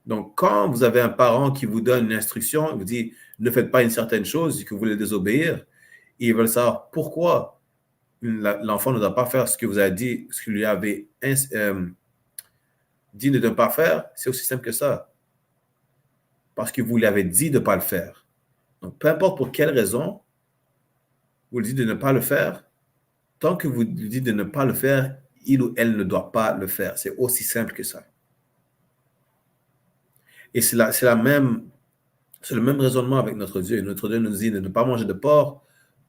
Donc quand vous avez un parent qui vous donne une instruction, il vous dit ne faites pas une certaine chose et que vous voulez désobéir, et ils veulent savoir pourquoi l'enfant ne doit pas faire ce que vous avez dit, ce que lui avez dit de ne pas faire, c'est aussi simple que ça. Parce que vous lui avez dit de ne pas le faire. Donc, peu importe pour quelle raison, vous lui dites de ne pas le faire, tant que vous lui dites de ne pas le faire, il ou elle ne doit pas le faire. C'est aussi simple que ça. Et c'est le même raisonnement avec notre Dieu. Notre Dieu nous dit de ne pas manger de porc,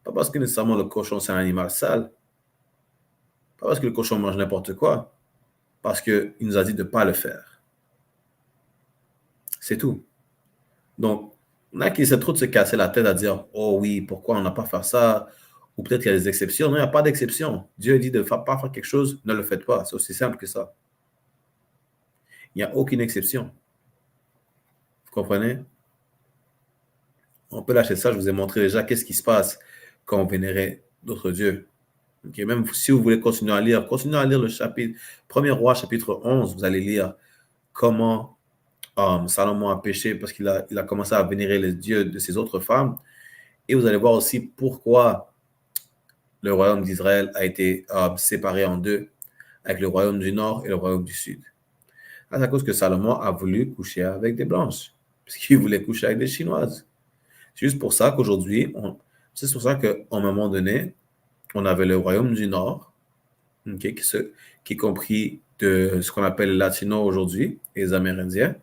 pas parce que nécessairement le cochon c'est un animal sale, pas parce que le cochon mange n'importe quoi, parce qu'il nous a dit de ne pas le faire. C'est tout. Donc, on a qui essaie trop de se casser la tête à dire « Oh oui, pourquoi on n'a pas fait ça ?» Ou peut-être qu'il y a des exceptions. Non, il n'y a pas d'exception. Dieu dit de ne pas faire quelque chose, ne le faites pas. C'est aussi simple que ça. Il n'y a aucune exception. Vous comprenez? On peut lâcher ça. Je vous ai montré déjà qu'est-ce qui se passe quand on vénérait d'autres dieux. Okay? Même si vous voulez continuer à lire le chapitre 1er Roi, chapitre 11, vous allez lire comment Salomon a péché parce qu'il a commencé à vénérer les dieux de ses autres femmes. Et vous allez voir aussi pourquoi le royaume d'Israël a été séparé en deux, avec le royaume du nord et le royaume du sud. C'est à cause que Salomon a voulu coucher avec des blanches, parce qu'il voulait coucher avec des chinoises. C'est juste pour ça qu'aujourd'hui, c'est pour ça qu'à un moment donné, on avait le royaume du Nord, okay, qui est compris de ce qu'on appelle les Latinos aujourd'hui, et les Amérindiens,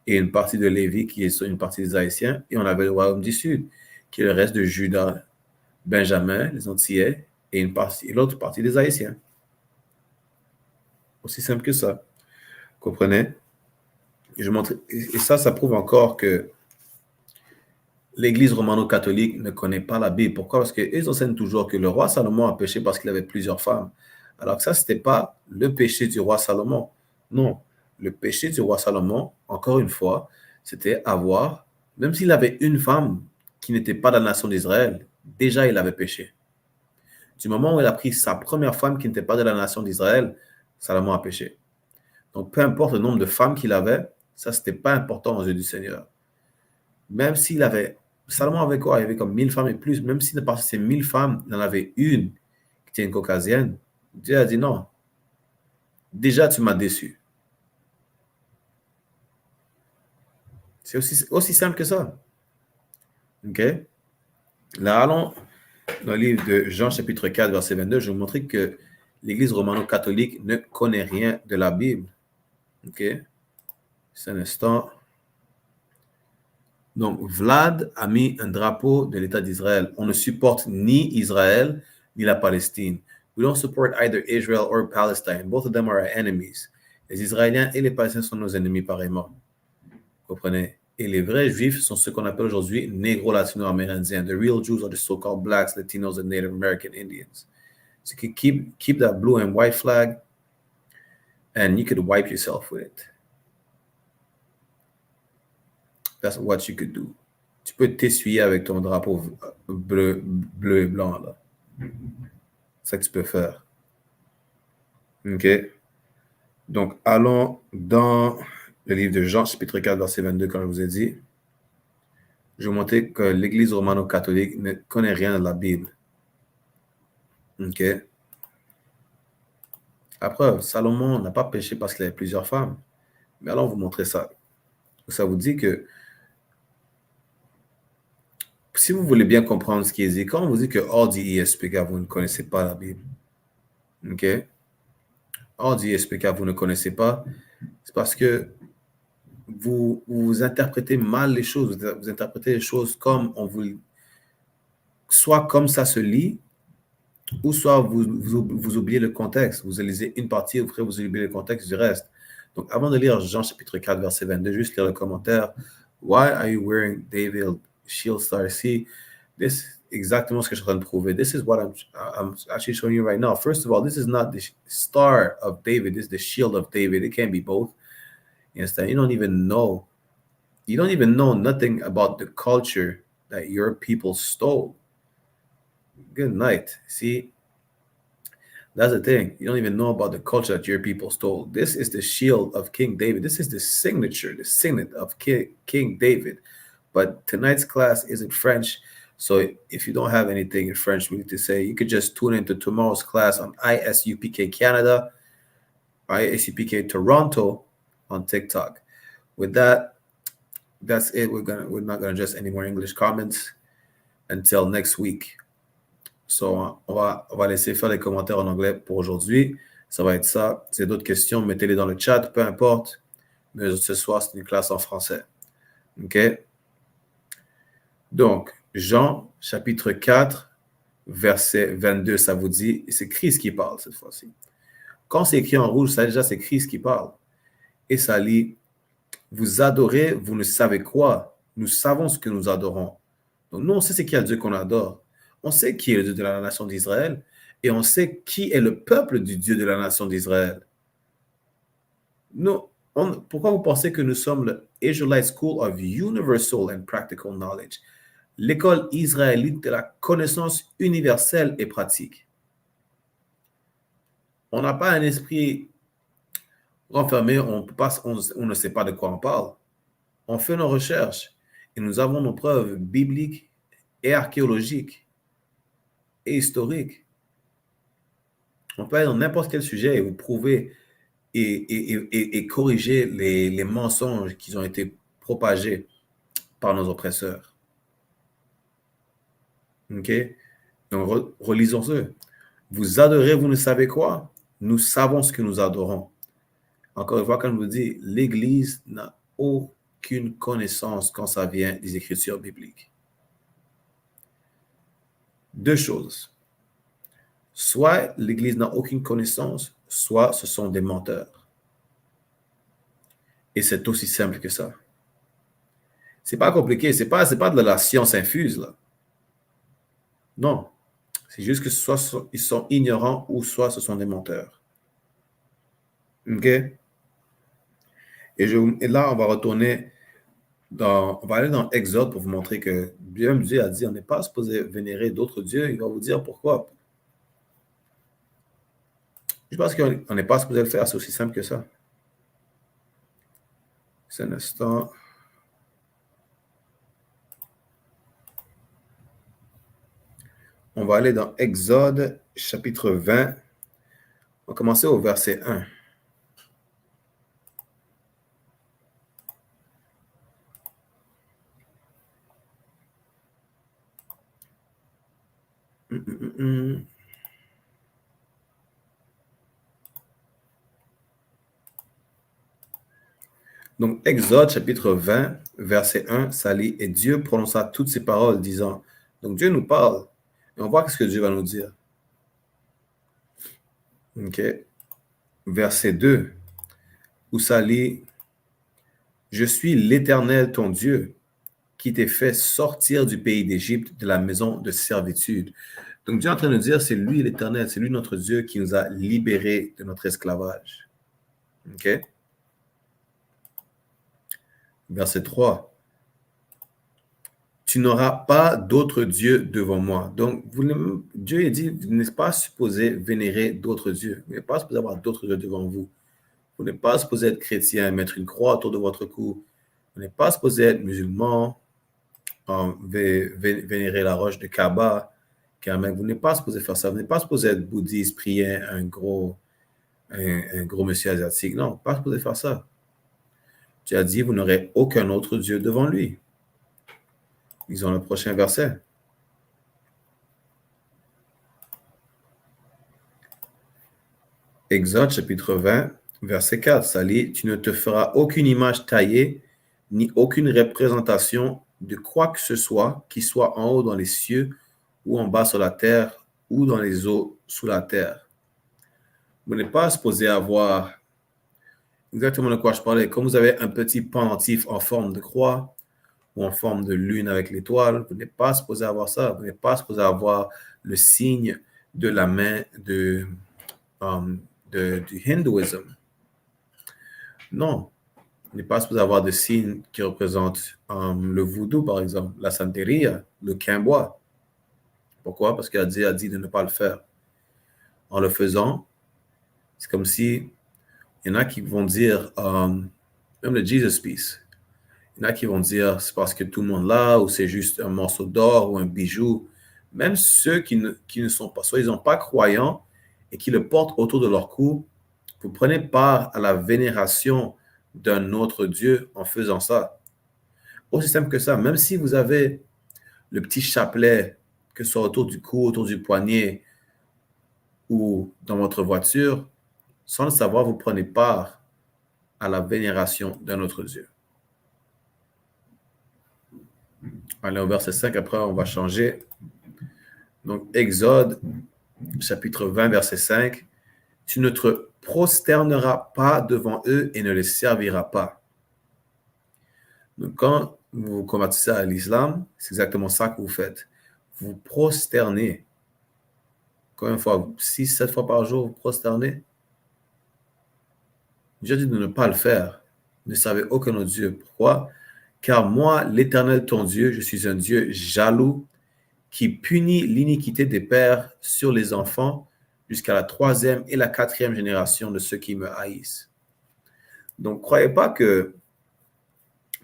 et une partie de Lévis qui est une partie des Haïtiens, et on avait le royaume du Sud, qui est le reste de Juda, Benjamin, les Antillais, et l'autre partie des Haïtiens. Aussi simple que ça. Vous comprenez? Et ça prouve encore que l'Église romano-catholique ne connaît pas la Bible. Pourquoi? Parce qu'ils enseignent toujours que le roi Salomon a péché parce qu'il avait plusieurs femmes. Alors que ça, ce n'était pas le péché du roi Salomon. Non. Le péché du roi Salomon, encore une fois, c'était avoir, même s'il avait une femme qui n'était pas de la nation d'Israël, déjà il avait péché. Du moment où il a pris sa première femme qui n'était pas de la nation d'Israël, Salomon a péché. Donc, peu importe le nombre de femmes qu'il avait, ça, ce n'était pas important aux yeux du Seigneur. Même s'il avait, Salomon avait quoi? Il avait comme 1000 femmes et plus. Même s'il ne parmi ces 1000 femmes, il en avait une qui était une caucasienne. Dieu a dit non. Déjà, tu m'as déçu. C'est aussi simple que ça. OK? Là, allons dans le livre de Jean, chapitre 4, verset 22. Je vais vous montrer que l'Église romano-catholique ne connaît rien de la Bible. OK? C'est un instant. Donc, Vlad a mis un drapeau de l'État d'Israël. On ne supporte ni Israël, ni la Palestine. We don't support either Israel or Palestine. Both of them are our enemies. Les Israéliens et les Palestiniens sont nos ennemis pareillement. Vous comprenez? Et les vrais Juifs sont ceux qu'on appelle aujourd'hui négro-latino-amérindiens. The real Jews are the so-called blacks, Latinos, and Native American Indians. So keep that blue and white flag, and you could wipe yourself with it. That's what you could do. Tu peux t'essuyer avec ton drapeau bleu et blanc, là. C'est ça que tu peux faire. OK? Donc, allons dans le livre de Jean, chapitre 4, verset 22, comme je vous ai dit. Je vais vous montrer que l'Église romano-catholique ne connaît rien de la Bible. OK? Après, Salomon n'a pas péché parce qu'il avait plusieurs femmes. Mais allons vous montrer ça. Ça vous dit que si vous voulez bien comprendre ce qui est dit, quand on vous dit que hors du ISPK, vous ne connaissez pas la Bible, OK? Hors du ISPK, vous ne connaissez pas, c'est parce que vous interprétez mal les choses, vous interprétez les choses comme on vous... Soit comme ça se lit, ou soit vous oubliez le contexte. Vous lisez une partie, après vous oubliez le contexte du reste. Donc, avant de lire Jean chapitre 4, verset 22, juste lire le commentaire. Why are you wearing David Shield Star? See, this is exactement ce que je suis en train de prouver. This is what I'm actually showing you right now. First of all, this is not the star of David. This is the shield of David. It can't be both. You understand? You don't even know nothing about the culture that your people stole. Good night. See, that's the thing. You don't even know about the culture that your people stole. This is the shield of King David. This is the signet of King David. But tonight's class isn't French. So if you don't have anything in French we need to say, you could just tune into tomorrow's class on ISUPK Canada, ISUPK Toronto on TikTok. With that, that's it. We're not gonna address any more English comments until next week. So, on va laisser faire les commentaires en anglais pour aujourd'hui. Ça va être ça. Si vous avez d'autres questions, mettez-les dans le chat, peu importe. Mais ce soir, c'est une classe en français. OK? Donc, Jean, chapitre 4, verset 22, ça vous dit, et c'est Christ qui parle cette fois-ci. Quand c'est écrit en rouge, ça déjà, c'est Christ qui parle. Et ça lit, vous adorez, vous ne savez quoi. Nous savons ce que nous adorons. Donc, nous, on sait c'est qui est le Dieu qu'on adore. On sait qui est le Dieu de la nation d'Israël et on sait qui est le peuple du Dieu de la nation d'Israël. Pourquoi vous pensez que nous sommes le Israelite School of Universal and Practical Knowledge? L'école israélite de la connaissance universelle et pratique. On n'a pas un esprit renfermé, on ne sait pas de quoi on parle. On fait nos recherches et nous avons nos preuves bibliques et archéologiques et historique. On peut aller dans n'importe quel sujet et vous prouver et corriger les mensonges qui ont été propagés par nos oppresseurs. OK? Donc, relisons-le. Vous adorez, vous ne savez quoi? Nous savons ce que nous adorons. Encore une fois, comme je vous dis, l'Église n'a aucune connaissance quand ça vient des Écritures bibliques. Deux choses. Soit l'Église n'a aucune connaissance, soit ce sont des menteurs. Et c'est aussi simple que ça. C'est pas compliqué, c'est pas de la science infuse, là. Non. C'est juste que soit ils sont ignorants ou soit ce sont des menteurs. OK? Et là, on va retourner on va aller dans Exode pour vous montrer que bien Dieu a dit on n'est pas supposé vénérer d'autres dieux. Il va vous dire pourquoi. Je pense qu'on n'est pas supposé le faire. C'est aussi simple que ça. C'est un instant. On va aller dans Exode, chapitre 20. On va commencer au verset 1. Donc, Exode, chapitre 20, verset 1, ça lit « Et Dieu prononça toutes ces paroles, disant... » Donc, Dieu nous parle. Et on voit ce que Dieu va nous dire. OK. Verset 2, où ça lit « Je suis l'Éternel, ton Dieu, qui t'ai fait sortir du pays d'Égypte, de la maison de servitude. » Donc, Dieu est en train de dire, c'est lui l'Éternel, c'est lui notre Dieu qui nous a libérés de notre esclavage. OK? Verset 3. Tu n'auras pas d'autre Dieu devant moi. Donc, Dieu dit, vous n'êtes pas supposé vénérer d'autres dieux. Vous n'êtes pas supposé avoir d'autres dieux devant vous. Vous n'êtes pas supposé être chrétien, mettre une croix autour de votre cou. Vous n'êtes pas supposé être musulman, vénérer la roche de Kaaba. Vous n'êtes pas supposé faire ça. Vous n'êtes pas supposé être bouddhiste, prier un gros monsieur asiatique. Non, pas supposé faire ça. Tu as dit, vous n'aurez aucun autre Dieu devant lui. Lisons le prochain verset. Exode, chapitre 20, verset 4. Ça lit, tu ne te feras aucune image taillée, ni aucune représentation de quoi que ce soit qui soit en haut dans les cieux, ou en bas sur la terre, ou dans les eaux sous la terre. Vous n'êtes pas supposé avoir exactement de quoi je parlais. Comme vous avez un petit pendentif en forme de croix ou en forme de lune avec l'étoile, vous n'êtes pas supposé avoir ça. Vous n'êtes pas supposé avoir le signe de la main du hindouisme. Non. Vous n'êtes pas supposé avoir de signe qui représente le voodoo, par exemple, la santeria, le quimbois. Pourquoi? Parce qu'il a dit de ne pas le faire. En le faisant, c'est comme si il y en a qui vont dire, même le Jesus Piece, il y en a qui vont dire c'est parce que tout le monde l'a, ou c'est juste un morceau d'or ou un bijou. Même ceux qui ne sont pas, soit ils sont pas croyants et qui le portent autour de leur cou, vous prenez part à la vénération d'un autre Dieu en faisant ça. Aussi simple que ça, même si vous avez le petit chapelet, que ce soit autour du cou, autour du poignet ou dans votre voiture, sans le savoir, vous prenez part à la vénération d'un autre Dieu. Allez, au verset 5, après on va changer. Donc, Exode, chapitre 20, verset 5. Tu ne te prosterneras pas devant eux et ne les serviras pas. Donc, quand vous vous convertissez à l'islam, c'est exactement ça que vous faites. Vous prosternez. Combien de fois? 6-7 fois par jour, vous prosternez? Dieu dit de ne pas le faire. Ne servez aucun autre Dieu. Pourquoi? Car moi, l'Éternel ton Dieu, je suis un Dieu jaloux qui punit l'iniquité des pères sur les enfants jusqu'à la 3e et la 4e génération de ceux qui me haïssent. Donc, croyez pas que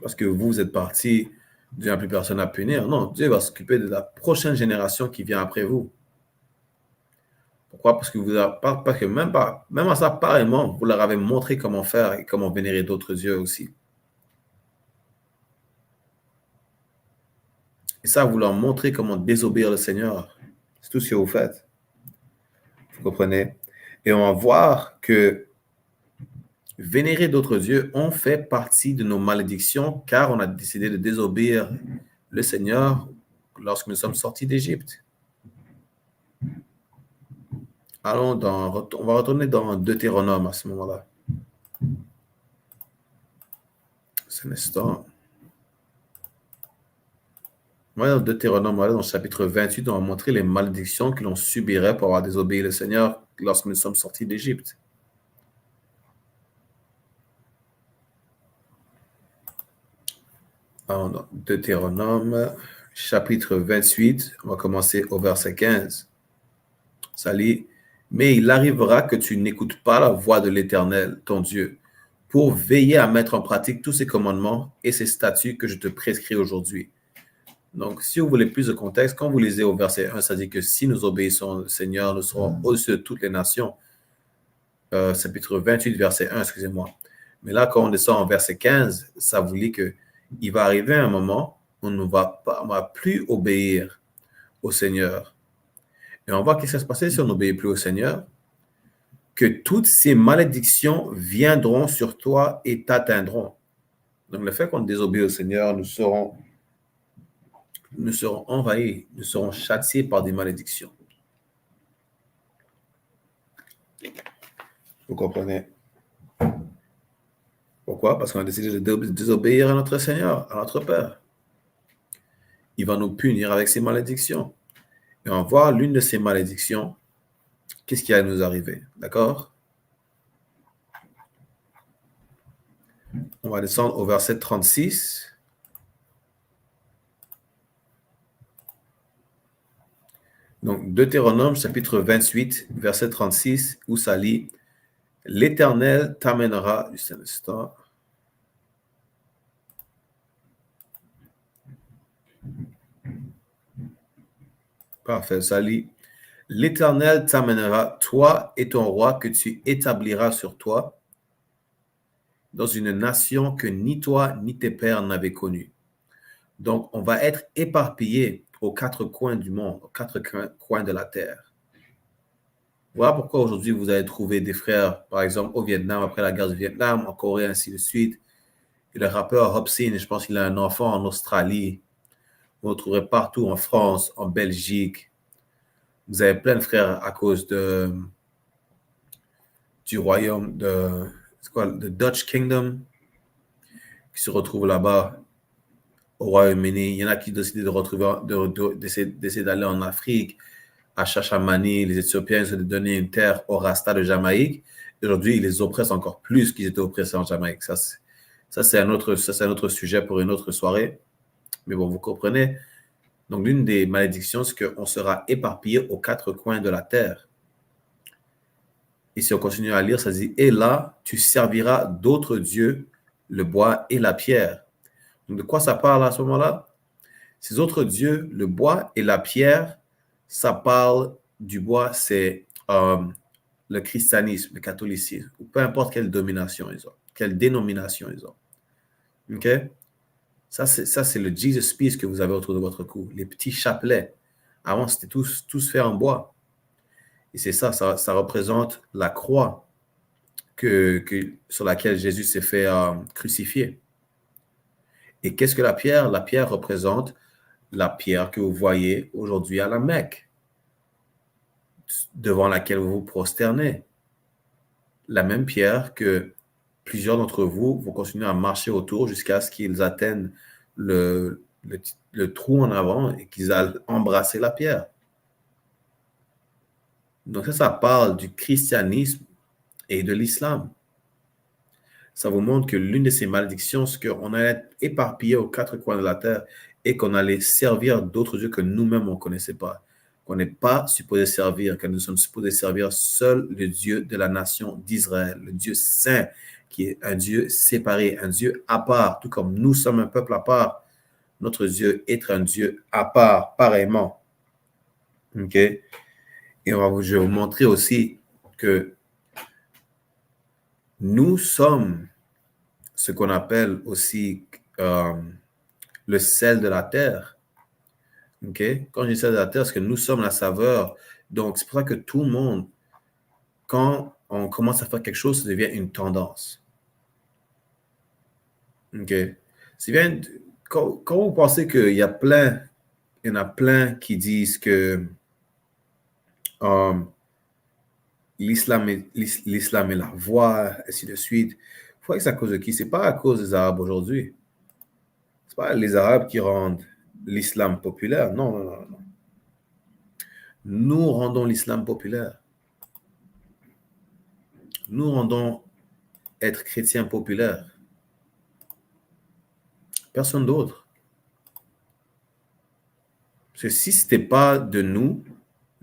parce que vous êtes parti, Dieu n'a plus personne à punir. Non, Dieu va s'occuper de la prochaine génération qui vient après vous. Pourquoi? Parce que même à ça, pareillement, vous leur avez montré comment faire et comment vénérer d'autres dieux aussi. Et ça, vous leur montrez comment désobéir le Seigneur. C'est tout ce que vous faites. Vous comprenez? Et on va voir que vénérer d'autres dieux ont fait partie de nos malédictions car on a décidé de désobéir le Seigneur lorsque nous sommes sortis d'Égypte. On va retourner dans Deutéronome à ce moment-là. C'est un instant. Dans Deutéronome, dans le chapitre 28, on va montrer les malédictions que l'on subirait pour avoir désobéi le Seigneur lorsque nous sommes sortis d'Égypte. Dans Deutéronome, chapitre 28, on va commencer au verset 15. Ça lit, « Mais il arrivera que tu n'écoutes pas la voix de l'Éternel, ton Dieu, pour veiller à mettre en pratique tous ces commandements et ces statuts que je te prescris aujourd'hui. » Donc, si vous voulez plus de contexte, quand vous lisez au verset 1, ça dit que si nous obéissons au Seigneur, nous serons au-dessus de toutes les nations. Chapitre 28, verset 1, excusez-moi. Mais là, quand on descend en verset 15, ça vous dit qu'il va arriver un moment où on ne va plus obéir au Seigneur. Et on voit qu'est-ce qui va se passer si on n'obéit plus au Seigneur. Que toutes ces malédictions viendront sur toi et t'atteindront. Donc, le fait qu'on désobéit au Seigneur, nous serons envahis, nous serons châtiés par des malédictions. Vous comprenez? Pourquoi? Parce qu'on a décidé de désobéir à notre Seigneur, à notre Père. Il va nous punir avec ces malédictions. Et on va voir l'une de ces malédictions, qu'est-ce qui va nous arriver? D'accord? On va descendre au verset 36. Donc, Deutéronome, chapitre 28, verset 36, où ça lit « L'Éternel t'amènera... » Juste un instant. Parfait, ça lit « L'Éternel t'amènera, toi et ton roi, que tu établiras sur toi, dans une nation que ni toi ni tes pères n'avaient connue. » Donc, on va être éparpillés aux quatre coins du monde, aux quatre coins de la terre. Voilà pourquoi aujourd'hui, vous allez trouver des frères, par exemple, au Vietnam, après la guerre du Vietnam, en Corée, ainsi de suite. Et le rappeur Hobson, je pense qu'il a un enfant en Australie. Vous le trouverez partout, en France, en Belgique. Vous avez plein de frères à cause du royaume de Dutch Kingdom qui se retrouvent là-bas au Royaume-Uni. Il y en a qui décident d'essayer d'aller en Afrique, à Chachamani. Les Éthiopiens essaient de donner une terre aux Rasta de Jamaïque. Aujourd'hui, ils les oppressent encore plus qu'ils étaient oppressés en Jamaïque. Ça c'est un autre sujet pour une autre soirée. Mais bon, vous comprenez. Donc, l'une des malédictions, c'est qu'on sera éparpillé aux quatre coins de la terre. Et si on continue à lire, ça dit « Et là, tu serviras d'autres dieux, le bois et la pierre. » Donc, de quoi ça parle à ce moment-là? Ces autres dieux, le bois et la pierre, ça parle du bois, c'est le christianisme, le catholicisme, ou peu importe quelle domination ils ont, quelle dénomination ils ont. OK? Ça, c'est le Jesus Peace que vous avez autour de votre cou, les petits chapelets. Avant, c'était tous faits en bois. Et c'est ça représente la croix sur laquelle Jésus s'est fait crucifier. Et qu'est-ce que la pierre? La pierre représente la pierre que vous voyez aujourd'hui à la Mecque, devant laquelle vous vous prosternez. La même pierre que plusieurs d'entre vous vont continuer à marcher autour jusqu'à ce qu'ils atteignent le trou en avant et qu'ils aillent embrasser la pierre. Donc ça parle du christianisme et de l'islam. Ça vous montre que l'une de ces malédictions, c'est qu'on allait être éparpillé aux quatre coins de la terre et qu'on allait servir d'autres dieux que nous-mêmes on ne connaissait pas. Qu'on n'est pas supposé servir, que nous sommes supposés servir seul le Dieu de la nation d'Israël, le Dieu saint, qui est un Dieu séparé, un Dieu à part, tout comme nous sommes un peuple à part. Notre Dieu est un Dieu à part, pareillement. OK? Et je vais vous montrer aussi que nous sommes ce qu'on appelle aussi le sel de la terre. OK? Quand je dis sel de la terre, c'est que nous sommes la saveur. Donc, c'est pour ça que tout le monde, quand on commence à faire quelque chose, ça devient une tendance. OK? C'est bien, quand vous pensez qu'il y a plein, il y en a plein qui disent que l'islam est la voie, ainsi de suite. Il faut que c'est à cause de qui? C'est pas à cause des Arabes aujourd'hui. C'est pas les Arabes qui rendent l'islam populaire. Non, non, non, non. Nous rendons l'islam populaire. Nous rendons être chrétien populaire. Personne d'autre. Parce que si ce n'était pas de nous,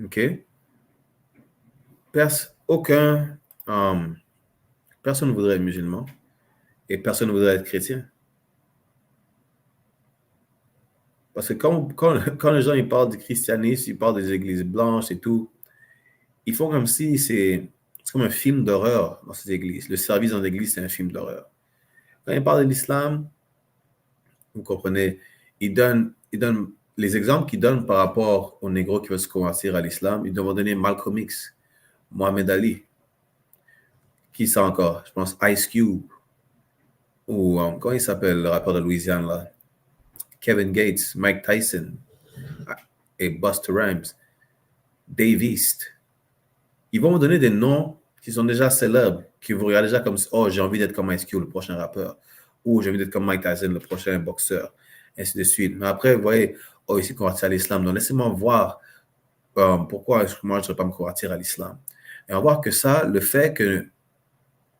OK, personne ne voudrait être musulman et personne ne voudrait être chrétien. Parce que quand les gens ils parlent du christianisme, ils parlent des églises blanches et tout, ils font comme si c'est comme un film d'horreur dans ces églises. Le service dans l'église, c'est un film d'horreur. Quand ils parlent de l'islam, vous comprenez, ils donnent les exemples qu'ils donnent par rapport aux négros qui veulent se convertir à l'islam. Ils doivent donner Malcolm X, Mohamed Ali. Qui ça encore? Je pense Ice Cube. Ou comment il s'appelle, le rappeur de Louisiane, là? Kevin Gates, Mike Tyson et Busta Rhymes. Dave East. Ils vont vous donner des noms qui sont déjà célèbres, qui vous regardez déjà comme, oh, j'ai envie d'être comme Ice Cube, le prochain rappeur. Ou j'ai envie d'être comme Mike Tyson, le prochain boxeur. Ainsi de suite. Mais après, vous voyez, oh, il s'est converti à l'islam. Donc, laissez-moi voir pourquoi moi, je ne devrais pas me convertir à l'islam. Et on va voir que ça, le fait que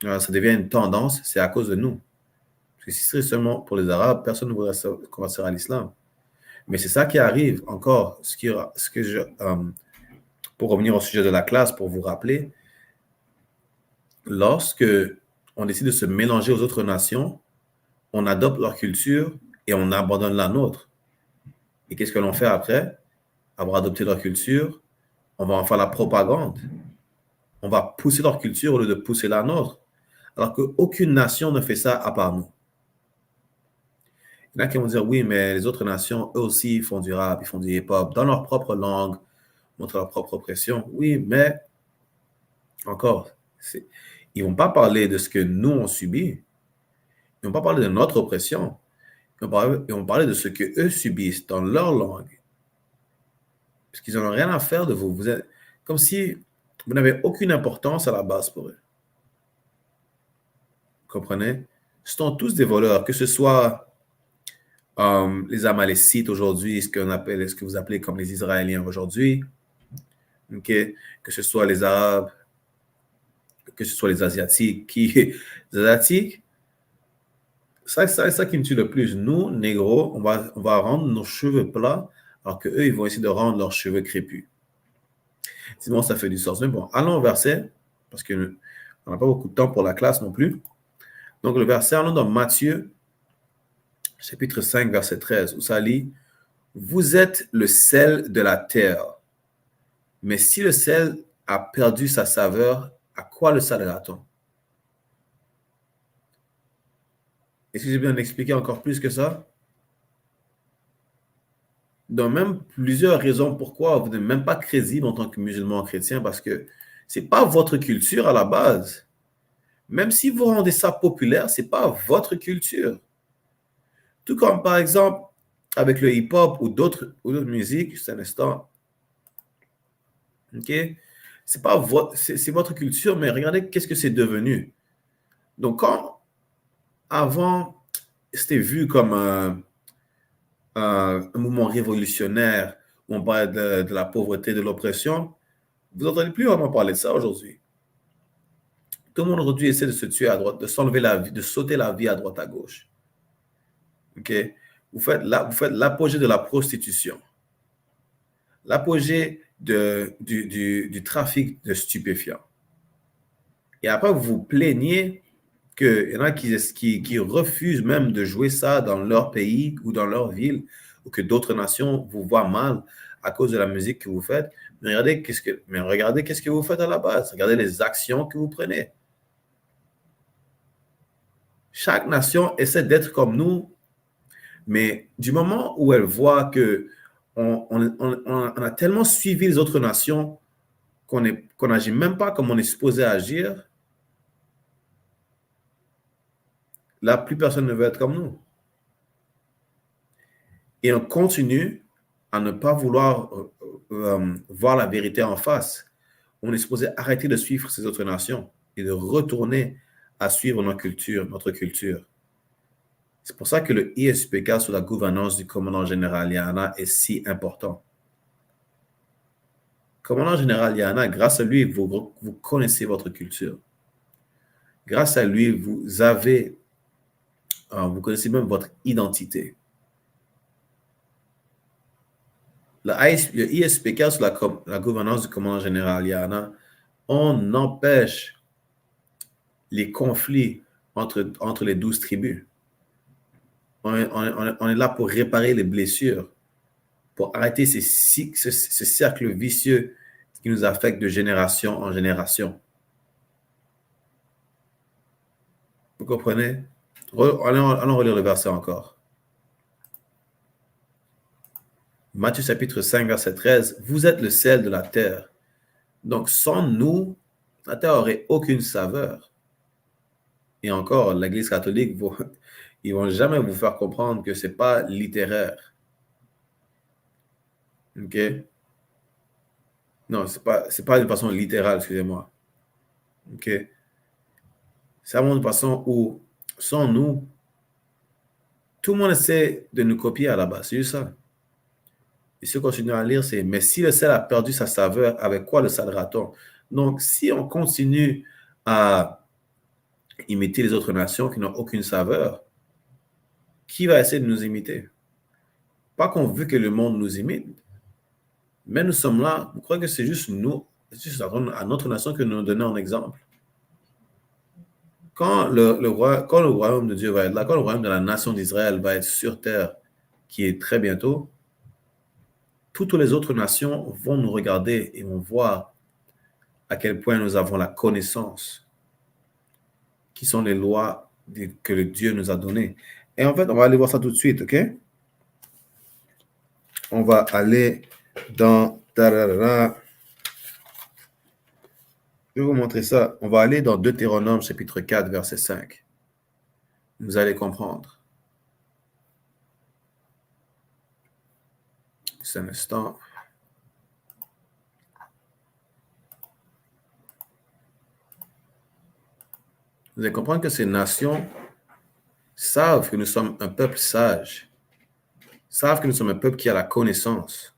ça devient une tendance, c'est à cause de nous. Parce que si c'est seulement pour les Arabes, personne ne voudrait se convertir à l'islam. Mais c'est ça qui arrive encore. Pour revenir au sujet de la classe, pour vous rappeler, lorsque on décide de se mélanger aux autres nations, on adopte leur culture et on abandonne la nôtre. Et qu'est-ce que l'on fait après? Avoir adopté leur culture, on va en faire la propagande. On va pousser leur culture au lieu de pousser la nôtre. Alors qu'aucune nation ne fait ça à part nous. Il y en a qui vont dire, oui, mais les autres nations, eux aussi, font du rap, ils font du hip-hop, dans leur propre langue, montrent leur propre oppression. Oui, mais encore, ils ne vont pas parler de ce que nous, on subit. Ils ne vont pas parler de notre oppression. Ils vont parler de ce qu'eux subissent dans leur langue. Parce qu'ils n'en ont rien à faire de vous. Vous êtes comme si vous n'avez aucune importance à la base pour eux. Vous comprenez? Ce sont tous des voleurs, que ce soit les Amalécites aujourd'hui, ce que vous appelez comme les Israéliens aujourd'hui, okay? Que ce soit les Arabes, que ce soit les Asiatiques. Les Asiatiques, c'est ça qui me tue le plus. Nous, négros, on va rendre nos cheveux plats, alors qu'eux, ils vont essayer de rendre leurs cheveux crépus. C'est bon, ça fait du sens. Mais bon, allons au verset, parce qu'on n'a pas beaucoup de temps pour la classe non plus. Donc, le verset, allons dans Matthieu, chapitre 5, verset 13, où ça lit « Vous êtes le sel de la terre, mais si le sel a perdu sa saveur, à quoi le salera-t-on? » Est-ce que j'ai bien expliqué encore plus que ça? Donc, même plusieurs raisons pourquoi vous n'êtes même pas crédible en tant que musulman chrétien, parce que ce n'est pas votre culture à la base. Même si vous rendez ça populaire, ce n'est pas votre culture. Tout comme, par exemple, avec le hip-hop ou d'autres musiques, juste un instant. OK? C'est votre culture, mais regardez qu'est-ce que c'est devenu. Donc, quand avant, c'était vu comme un mouvement révolutionnaire où on parlait de la pauvreté, de l'oppression, vous n'entendez plus vraiment parler de ça aujourd'hui. Tout le monde aujourd'hui essaie de se tuer à droite, de s'enlever la vie, de sauter la vie à droite à gauche. OK? Vous faites l'apogée de la prostitution, l'apogée du trafic de stupéfiants. Et après, vous vous plaignez qu'il y en a qui refusent même de jouer ça dans leur pays ou dans leur ville, ou que d'autres nations vous voient mal à cause de la musique que vous faites. Mais regardez qu'est-ce que vous faites à la base. Regardez les actions que vous prenez. Chaque nation essaie d'être comme nous, mais du moment où elle voit que on a tellement suivi les autres nations qu'on n'agit même pas comme on est supposé agir. Là, plus personne ne veut être comme nous. Et on continue à ne pas vouloir voir la vérité en face. On est supposé arrêter de suivre ces autres nations et de retourner à suivre notre culture. C'est pour ça que le ISPK sous la gouvernance du commandant général Yana est si important. Commandant général Yana, grâce à lui, vous connaissez votre culture. Grâce à lui, vous connaissez même votre identité. Le ISPK sous la gouvernance du commandant général Yana, on empêche les conflits entre les 12 tribus. On est là pour réparer les blessures, pour arrêter ce cercle vicieux qui nous affecte de génération en génération. Vous comprenez? Allons relire le verset encore. Matthieu chapitre 5, verset 13. Vous êtes le sel de la terre. Donc, sans nous, la terre n'aurait aucune saveur. Et encore, l'Église catholique, ils ne vont jamais vous faire comprendre que ce n'est pas littéraire. OK? Non, ce n'est pas de façon littérale, excusez-moi. OK? C'est vraiment une façon où, sans nous, tout le monde essaie de nous copier à la base. C'est juste ça. Et si on continue à lire, c'est « Mais si le sel a perdu sa saveur, avec quoi le salera-t-on » Donc, si on continue à imiter les autres nations qui n'ont aucune saveur, qui va essayer de nous imiter? Pas qu'on veut que le monde nous imite, mais nous sommes là. Vous croyez que c'est juste nous, c'est juste à notre nation que nous donnons un exemple? Quand le royaume de Dieu va être là, quand le royaume de la nation d'Israël va être sur terre, qui est très bientôt, toutes les autres nations vont nous regarder et vont voir à quel point nous avons la connaissance, qui sont les lois que le Dieu nous a données. Et en fait, on va aller voir ça tout de suite, OK? On va aller dans... Je vais vous montrer ça. On va aller dans Deutéronome, chapitre 4, verset 5. Vous allez comprendre. C'est un instant. Vous allez comprendre que ces nations savent que nous sommes un peuple sage, savent que nous sommes un peuple qui a la connaissance.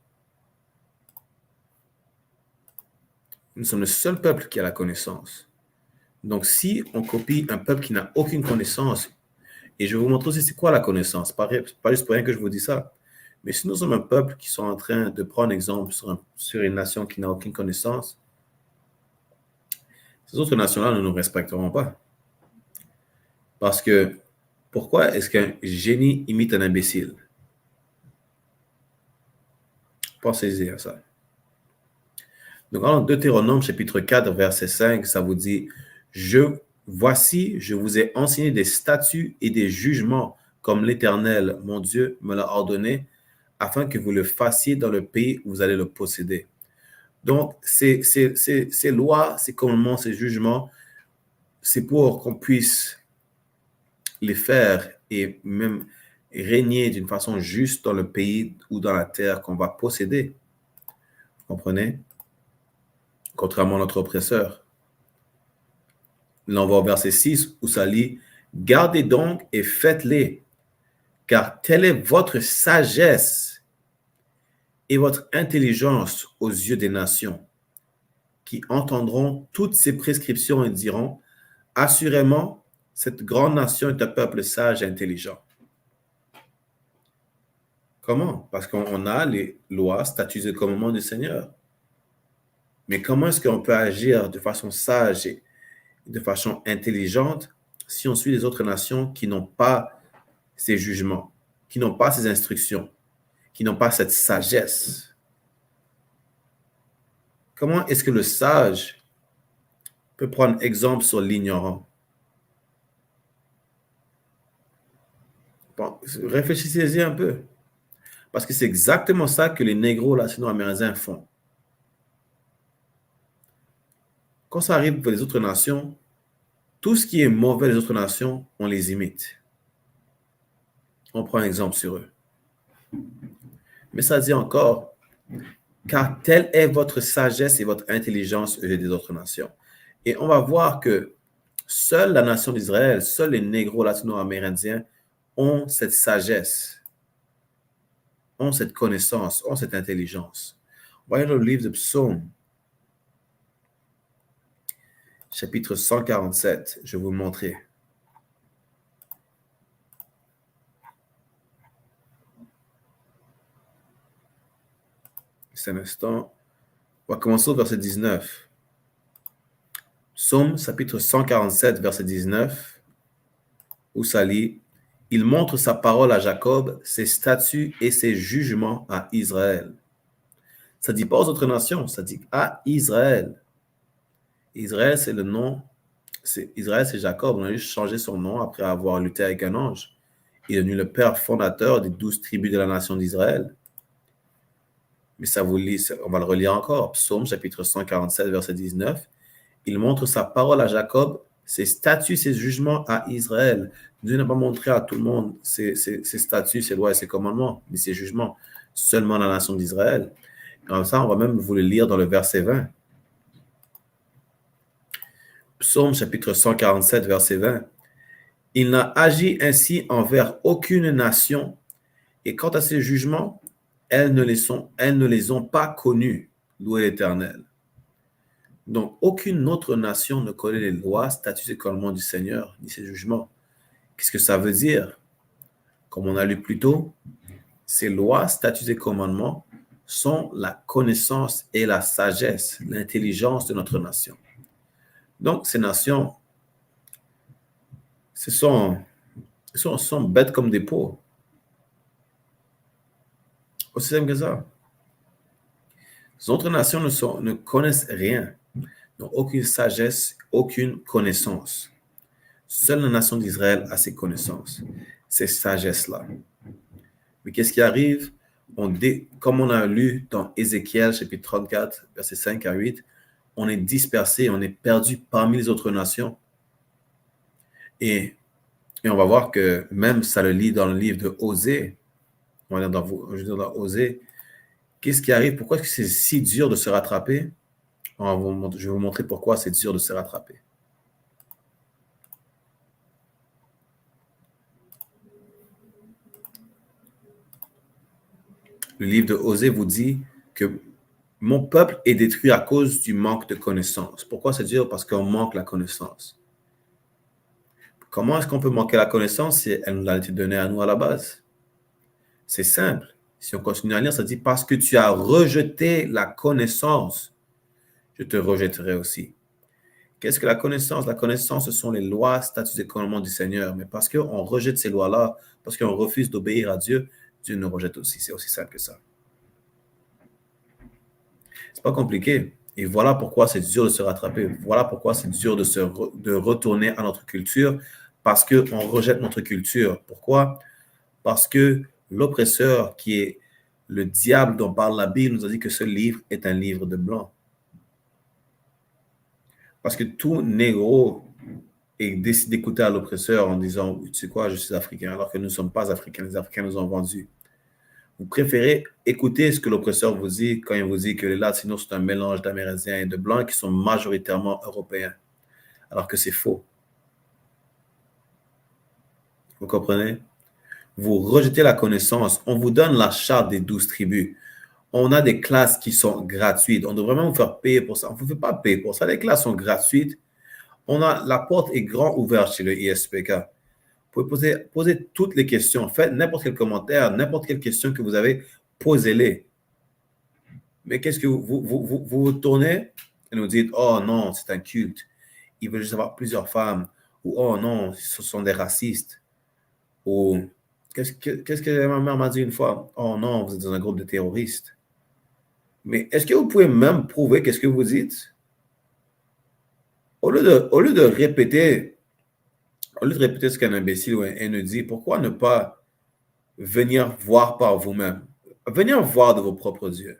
Nous sommes le seul peuple qui a la connaissance. Donc, si on copie un peuple qui n'a aucune connaissance, et je vais vous montrer aussi c'est quoi la connaissance, pas juste pour rien que je vous dis ça, mais si nous sommes un peuple qui sont en train de prendre exemple sur une nation qui n'a aucune connaissance, ces autres nations-là ne nous respecteront pas. Parce que, pourquoi est-ce qu'un génie imite un imbécile? Pensez-y à ça. Donc, en Deutéronome, chapitre 4, verset 5, ça vous dit « Voici, je vous ai enseigné des statuts et des jugements comme l'Éternel, mon Dieu, me l'a ordonné, afin que vous le fassiez dans le pays où vous allez le posséder. » Donc, ces lois, ces commandements, ces jugements, c'est pour qu'on puisse les faire et même régner d'une façon juste dans le pays ou dans la terre qu'on va posséder. Vous comprenez? Contrairement à notre oppresseur. Là, on va au verset 6 où ça lit « Gardez donc et faites-les, car telle est votre sagesse et votre intelligence aux yeux des nations, qui entendront toutes ces prescriptions et diront « Assurément, cette grande nation est un peuple sage et intelligent. » Comment? Parce qu'on a les lois, statuts et commandements du Seigneur. Mais comment est-ce qu'on peut agir de façon sage et de façon intelligente si on suit les autres nations qui n'ont pas ces jugements, qui n'ont pas ces instructions, qui n'ont pas cette sagesse? Comment est-ce que le sage peut prendre exemple sur l'ignorant? Bon, réfléchissez-y un peu. Parce que c'est exactement ça que les négros latino-amérindiens font. Quand ça arrive pour les autres nations, tout ce qui est mauvais des autres nations, on les imite. On prend un exemple sur eux. Mais ça dit encore, car telle est votre sagesse et votre intelligence des autres nations. Et on va voir que seule la nation d'Israël, seuls les négros latino-amérindiens ont cette sagesse, ont cette connaissance, ont cette intelligence. Voyez le livre de Psaume, chapitre 147, je vais vous le montrer. C'est un instant. On va commencer au verset 19. Psaume, chapitre 147, verset 19, où ça lit « Il montre sa parole à Jacob, ses statuts et ses jugements à Israël. » Ça ne dit pas aux autres nations, ça dit à Israël. Israël, c'est le nom. Israël, c'est Jacob. On a juste changé son nom après avoir lutté avec un ange. Il est devenu le père fondateur des 12 tribus de la nation d'Israël. Mais ça vous lit, on va le relire encore. Psaume, chapitre 147, verset 19. Il montre sa parole à Jacob, ses statuts, ses jugements à Israël. Dieu n'a pas montré à tout le monde ses statuts, ses lois et ses commandements, mais ses jugements, seulement à la nation d'Israël. Comme ça, on va même vous le lire dans le verset 20. Psaume, chapitre 147, verset 20. Il n'a agi ainsi envers aucune nation, et quant à ses jugements, elles ne les ont pas connus, loué l'Éternel. Donc, aucune autre nation ne connaît les lois, statuts et commandements du Seigneur, ni ses jugements. Qu'est-ce que ça veut dire? Comme on a lu plus tôt, ces lois, statuts et commandements sont la connaissance et la sagesse, l'intelligence de notre nation. Donc, ces nations, sont bêtes comme des pots. Aussi simple que ça. Les autres nations ne connaissent rien, n'ont aucune sagesse, aucune connaissance. Seule la nation d'Israël a ces connaissances, ces sagesses-là. Mais qu'est-ce qui arrive? Comme on a lu dans Ézéchiel, chapitre 34, versets 5 à 8, on est dispersé, on est perdu parmi les autres nations. Et on va voir que même ça le lit dans le livre de Osée. On va lire dans Osée. Qu'est-ce qui arrive? Pourquoi est-ce que c'est si dur de se rattraper? Je vais vous montrer pourquoi c'est dur de se rattraper. Le livre de Osée vous dit que mon peuple est détruit à cause du manque de connaissance. Pourquoi c'est dur? Parce qu'on manque la connaissance. Comment est-ce qu'on peut manquer la connaissance si elle nous a été donnée à nous à la base? C'est simple. Si on continue à lire, ça dit « Parce que tu as rejeté la connaissance, je te rejetterai aussi. » Qu'est-ce que la connaissance? La connaissance, ce sont les lois, statuts et commandements du Seigneur. Mais parce qu'on rejette ces lois-là, parce qu'on refuse d'obéir à Dieu, Dieu nous rejette aussi. C'est aussi simple que ça. C'est pas compliqué. Et voilà pourquoi c'est dur de se rattraper. Voilà pourquoi c'est dur de retourner à notre culture, parce qu'on rejette notre culture. Pourquoi? Parce que l'oppresseur, qui est le diable dont parle la Bible, nous a dit que ce livre est un livre de blanc. Parce que tout négro décide d'écouter à l'oppresseur en disant « Tu sais quoi, je suis africain », alors que nous ne sommes pas africains. Les Africains nous ont vendus. Vous préférez écouter ce que l'oppresseur vous dit quand il vous dit que les Latinos sont un mélange d'Amérindiens et de Blancs qui sont majoritairement européens, alors que c'est faux. Vous comprenez? Vous rejetez la connaissance. On vous donne la charte des 12 tribus. On a des classes qui sont gratuites. On devrait vraiment vous faire payer pour ça. On ne vous fait pas payer pour ça. Les classes sont gratuites. La porte est grand ouverte chez le ISPK. Vous pouvez poser toutes les questions. Faites n'importe quel commentaire, n'importe quelle question que vous avez, posez-les. Mais qu'est-ce que vous tournez et nous dites « Oh non, c'est un culte. Ils veulent juste avoir plusieurs femmes. » Ou « Oh non, ce sont des racistes. » Ou « Qu'est-ce que ma mère m'a dit une fois? Oh non, vous êtes dans un groupe de terroristes. » Mais est-ce que vous pouvez même prouver qu'est-ce que vous dites? Au lieu de répéter ce qu'un imbécile ou un haineux dit, pourquoi ne pas venir voir par vous-même? venez en voir de vos propres yeux.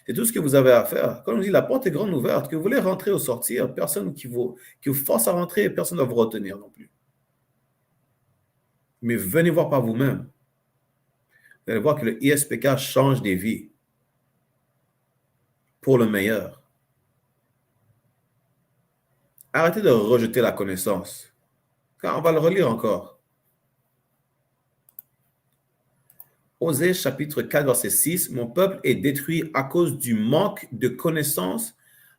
C'est tout ce que vous avez à faire. Comme je dis, la porte est grande ouverte. Que vous voulez rentrer ou sortir, personne qui vous force à rentrer, personne ne va vous retenir non plus. Mais venez voir par vous-même. Vous allez voir que le ISPK change des vies pour le meilleur. Arrêtez de rejeter la connaissance. Car on va le relire encore. Osée chapitre 4, verset 6, « Mon peuple est détruit à cause du manque de connaissance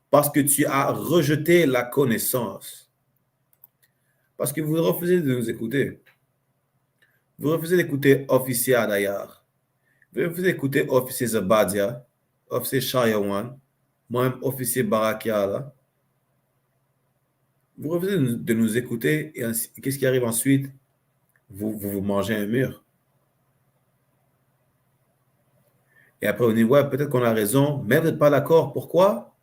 parce que tu as rejeté la connaissance. » Parce que vous refusez de nous écouter. Vous refusez d'écouter officier Adayar. Vous refusez d'écouter officier Zabadia, officier Shayawan, moi-même officier Barakia. Vous refusez de nous écouter et qu'est-ce qui arrive ensuite? Vous mangez un mur. Et après, on dit, ouais, peut-être qu'on a raison, mais vous n'êtes pas d'accord. Pourquoi?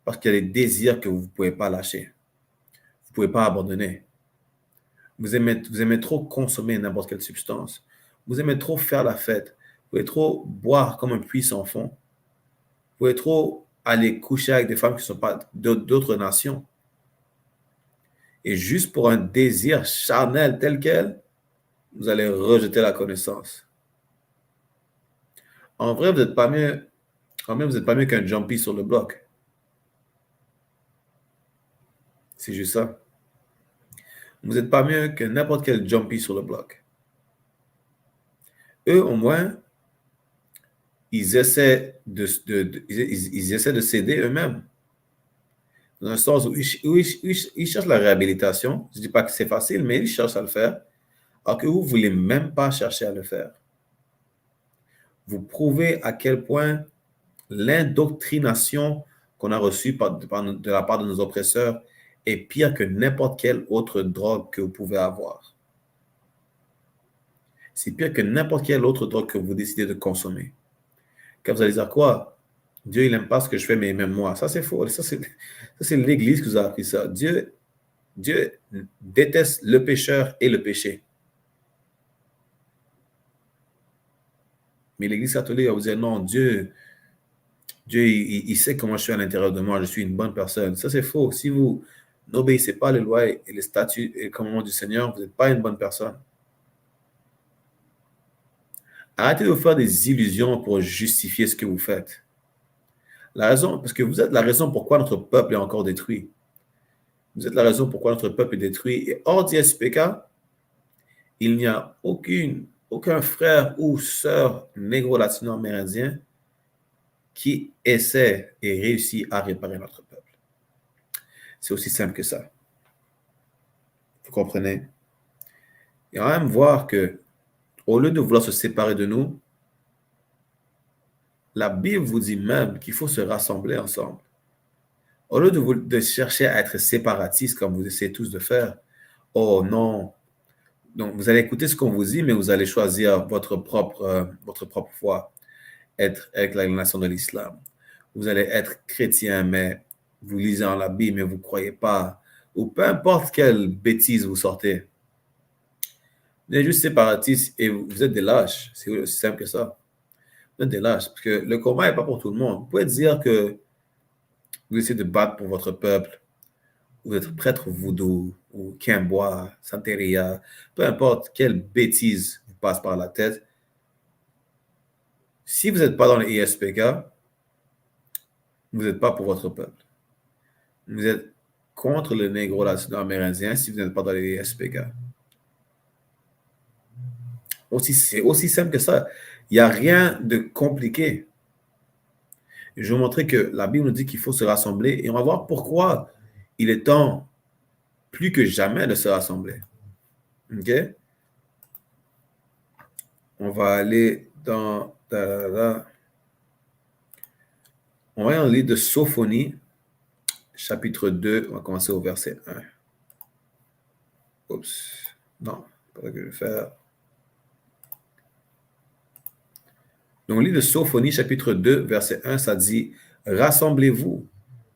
Parce qu'il y a des désirs que vous ne pouvez pas lâcher. Vous ne pouvez pas abandonner. Vous aimez trop consommer n'importe quelle substance. Vous aimez trop faire la fête. Vous pouvez trop boire comme un puits sans fond. Vous pouvez trop aller coucher avec des femmes qui ne sont pas d'autres nations. Et juste pour un désir charnel tel quel, vous allez rejeter la connaissance. En vrai, vous n'êtes pas mieux qu'un jumpy sur le bloc. C'est juste ça. Vous n'êtes pas mieux que n'importe quel jumpy sur le bloc. Eux, au moins, ils essaient de s'aider eux-mêmes. Dans un sens où ils cherchent la réhabilitation. Je ne dis pas que c'est facile, mais ils cherchent à le faire. Alors que vous ne voulez même pas chercher à le faire. Vous prouvez à quel point l'indoctrination qu'on a reçue de la part de nos oppresseurs est pire que n'importe quelle autre drogue que vous pouvez avoir. C'est pire que n'importe quelle autre drogue que vous décidez de consommer. Quand vous allez dire quoi? Dieu, il n'aime pas ce que je fais, mais même moi. Ça, c'est faux. Ça, c'est l'Église qui vous a appris ça. Dieu déteste le pécheur et le péché. Mais l'Église catholique va vous dire, non, Dieu il sait comment je suis à l'intérieur de moi, je suis une bonne personne. Ça, c'est faux. Si vous n'obéissez pas les lois et les statuts et les commandements du Seigneur, vous n'êtes pas une bonne personne. Arrêtez de vous faire des illusions pour justifier ce que vous faites. Parce que vous êtes la raison pourquoi notre peuple est encore détruit. Vous êtes la raison pourquoi notre peuple est détruit. Et hors d'ISPK, il n'y a aucun frère ou sœur négro-latino-amérindien qui essaie et réussit à réparer notre peuple. C'est aussi simple que ça. Vous comprenez? Et on va même voir que, au lieu de vouloir se séparer de nous, la Bible vous dit même qu'il faut se rassembler ensemble. Au lieu de chercher à être séparatiste comme vous essayez tous de faire, oh non. Donc, vous allez écouter ce qu'on vous dit, mais vous allez choisir votre propre foi, être avec la nation de l'islam. Vous allez être chrétien, mais vous lisez en la Bible, mais vous ne croyez pas. Ou peu importe quelle bêtise vous sortez. Vous êtes juste séparatiste et vous êtes des lâches. C'est aussi simple que ça. Vous êtes des lâches. Parce que le combat n'est pas pour tout le monde. Vous pouvez dire que vous essayez de battre pour votre peuple. Vous êtes prêtre voodoo ou Kimboa, Santeria, peu importe quelle bêtise vous passe par la tête. Si vous n'êtes pas dans les ISPK, vous n'êtes pas pour votre peuple. Vous êtes contre le négro-latino-amérindien si vous n'êtes pas dans les ISPK. C'est aussi simple que ça. Il n'y a rien de compliqué. Je vais vous montrer que la Bible nous dit qu'il faut se rassembler et on va voir pourquoi il est temps plus que jamais de se rassembler. OK? On va aller dans... On va aller dans le livre de Sophonie, chapitre 2. On va commencer au verset 1. Oups. Non, c'est pas ce que je vais faire. Donc, le livre de Sophonie, chapitre 2, verset 1, ça dit « Rassemblez-vous.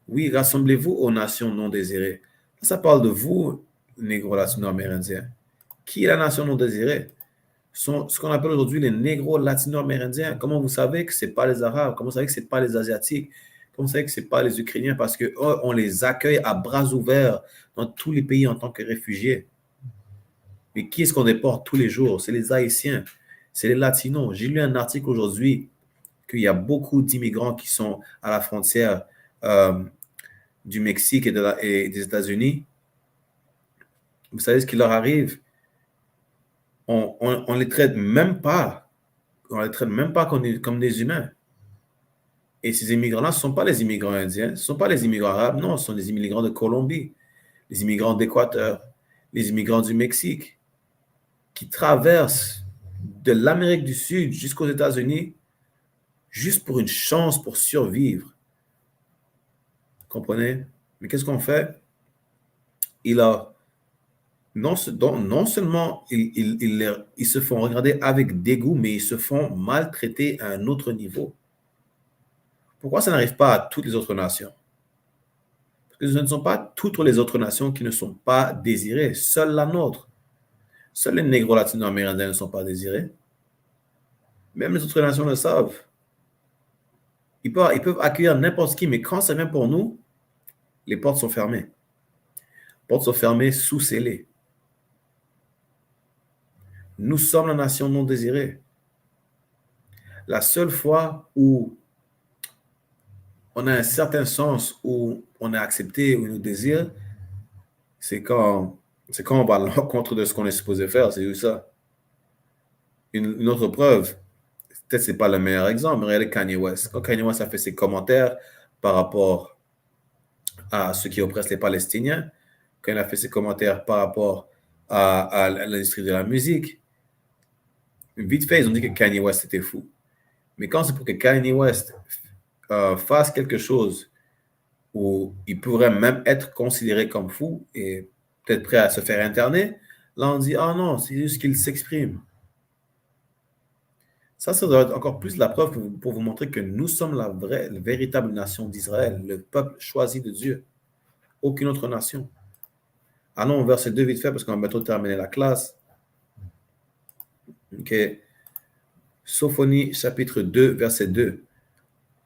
Oui, rassemblez-vous aux nations non désirées. » Ça parle de vous, négro-latino-amérindiens. Qui est la nation non désirée? sont ce qu'on appelle aujourd'hui les négros latino-amérindiens. Comment vous savez que ce n'est pas les Arabes? Comment vous savez que ce n'est pas les Asiatiques? Comment vous savez que ce n'est pas les Ukrainiens? Parce qu'on les accueille à bras ouverts dans tous les pays en tant que réfugiés. Mais qui est-ce qu'on déporte tous les jours? C'est les Haïtiens, c'est les Latinos. J'ai lu un article aujourd'hui qu'il y a beaucoup d'immigrants qui sont à la frontière du Mexique et des États-Unis. Vous savez ce qui leur arrive? On les traite même pas. On les traite même pas comme des humains. Et ces immigrants-là, ce ne sont pas les immigrants indiens, ce ne sont pas les immigrants arabes, non, ce sont les immigrants de Colombie, les immigrants d'Équateur, les immigrants du Mexique, qui traversent de l'Amérique du Sud jusqu'aux États-Unis juste pour une chance pour survivre. Vous comprenez? Mais qu'est-ce qu'on fait? Non seulement ils se font regarder avec dégoût, mais ils se font maltraiter à un autre niveau. Pourquoi ça n'arrive pas à toutes les autres nations? Parce que ce ne sont pas toutes les autres nations qui ne sont pas désirées. Seule la nôtre. Seuls les négros latino-amérindiens ne sont pas désirés. Même les autres nations le savent. Ils peuvent accueillir n'importe qui, mais quand ça vient pour nous, les portes sont fermées. Les portes sont fermées sous scellées. Nous sommes la nation non désirée. La seule fois où on a un certain sens où on est accepté, où on nous désire, c'est quand on va à l'encontre de ce qu'on est supposé faire. C'est juste ça. Une autre preuve, peut-être que ce n'est pas le meilleur exemple, mais regardez Kanye West. Quand Kanye West a fait ses commentaires par rapport à ceux qui oppressent les Palestiniens, quand il a fait ses commentaires par rapport à l'industrie de la musique, vite fait, ils ont dit que Kanye West était fou. Mais quand c'est pour que Kanye West fasse quelque chose où il pourrait même être considéré comme fou et peut-être prêt à se faire interner, là on dit « Ah non, c'est juste qu'il s'exprime ». Ça doit être encore plus la preuve pour vous montrer que nous sommes la véritable nation d'Israël, le peuple choisi de Dieu. Aucune autre nation. Allons au verset 2 vite fait parce qu'on va bientôt terminer la classe. Ok. Sophonie chapitre 2, verset 2.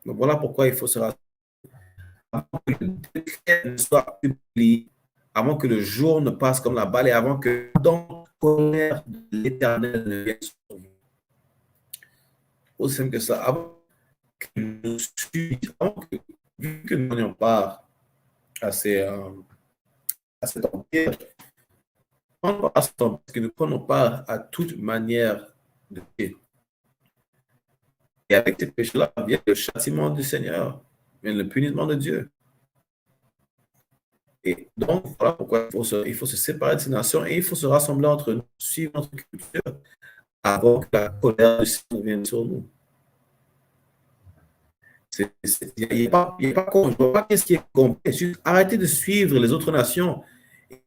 Donc voilà pourquoi il faut se rassurer. Avant que le décret ne soit publié, avant que le jour ne passe comme la balle et avant que dans la colère de l'Éternel ne vienne sur vous. Aussi simple que ça. Avant que nous vu que nous n'ayons pas à cet empire, parce que nous prenons part à toute manière de péché. Et avec ces péchés-là vient le châtiment du Seigneur, vient le punissement de Dieu. Et donc, voilà pourquoi il faut se séparer de ces nations et il faut se rassembler entre nous, suivre notre culture, avant que la colère du Seigneur vienne sur nous. Il n'y a pas je ne vois pas qu'est-ce qui est complet. Juste arrêtez de suivre les autres nations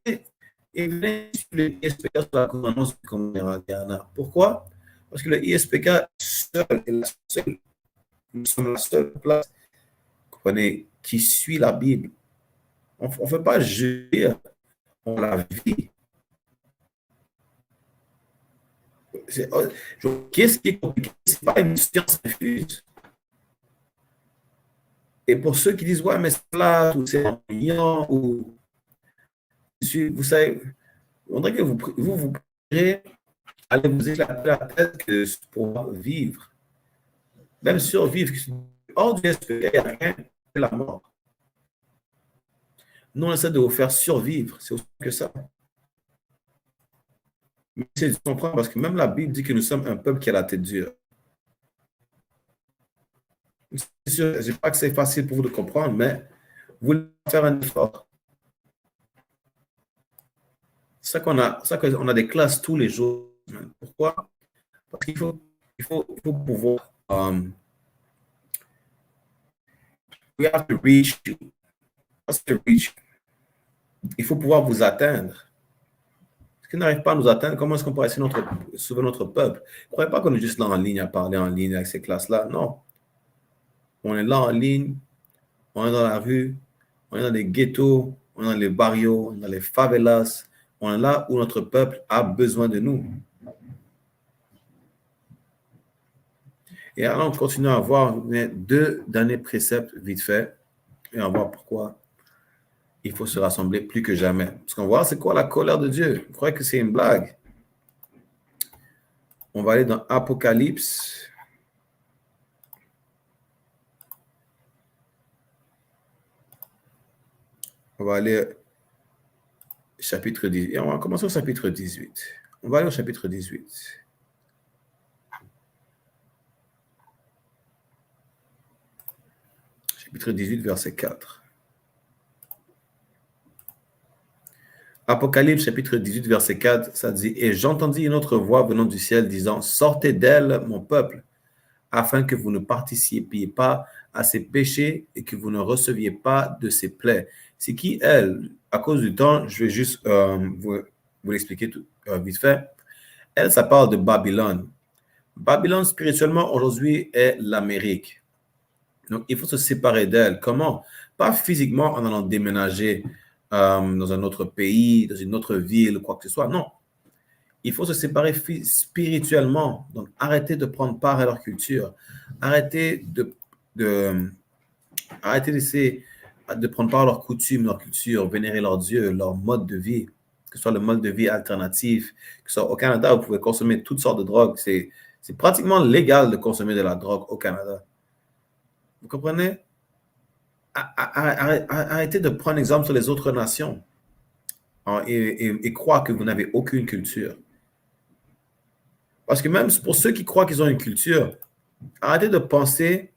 et venez suivre le ISPK sur la gouvernance du Ghana. Pourquoi? Parce que le ISPK seul est la seule, nous sommes la seule place qui suit la Bible. On ne fait pas juger, on la vit. Qu'est-ce qui est compliqué? Ce n'est pas une science infuse. Et pour ceux qui disent, ouais, mais c'est plat, ou c'est ennuyant, ou vous savez, on dirait que vous pourrez aller vous éclater la tête que pour vivre. Même survivre. Hors du SPK, il n'y a rien, c'est la mort. Nous, on essaie de vous faire survivre. C'est aussi que ça. Mais c'est de comprendre parce que même la Bible dit que nous sommes un peuple qui a la tête dure. C'est sûr, je ne dis pas que c'est facile pour vous de comprendre, mais vous voulez faire un effort. C'est ça qu'on a des classes tous les jours. Pourquoi? Parce qu'il faut pouvoir. We have to reach you. Il faut pouvoir vous atteindre. Si on n'arrive pas à nous atteindre, comment est-ce qu'on pourrait essayer de sauver notre peuple? Ne croyez pas qu'on est juste là en ligne à parler en ligne avec ces classes-là. Non. On est là en ligne, on est dans la rue, on est dans les ghettos, on est dans les barrios, on est dans les favelas. On est là où notre peuple a besoin de nous. Et allons continuer à voir deux derniers préceptes vite fait et on va voir pourquoi il faut se rassembler plus que jamais. Parce qu'on va voir c'est quoi la colère de Dieu. Vous croyez que c'est une blague? On va aller dans Apocalypse. On va aller chapitre 10. Et on va commencer au chapitre 18. On va aller au chapitre 18. Chapitre 18, verset 4. Apocalypse, chapitre 18, verset 4, ça dit « Et j'entendis une autre voix venant du ciel disant, sortez d'elle, mon peuple, afin que vous ne participiez pas à ses péchés et que vous ne receviez pas de ses plaies. » C'est qui elle? À cause du temps, je vais juste vous l'expliquer vite fait. Elle, ça parle de Babylone. Babylone, spirituellement, aujourd'hui, est l'Amérique. Donc, il faut se séparer d'elle. Comment? Pas physiquement en allant déménager dans un autre pays, dans une autre ville, quoi que ce soit. Non. Il faut se séparer spirituellement. Donc, arrêtez de prendre part à leur culture. Arrêtez d'essayer de prendre part à leurs coutumes, leur culture, vénérer leur Dieu, leur mode de vie, que ce soit le mode de vie alternatif, que ce soit au Canada, vous pouvez consommer toutes sortes de drogues. C'est pratiquement légal de consommer de la drogue au Canada. Vous comprenez? Arrêtez de prendre exemple sur les autres nations et croire que vous n'avez aucune culture. Parce que même pour ceux qui croient qu'ils ont une culture, arrêtez de penser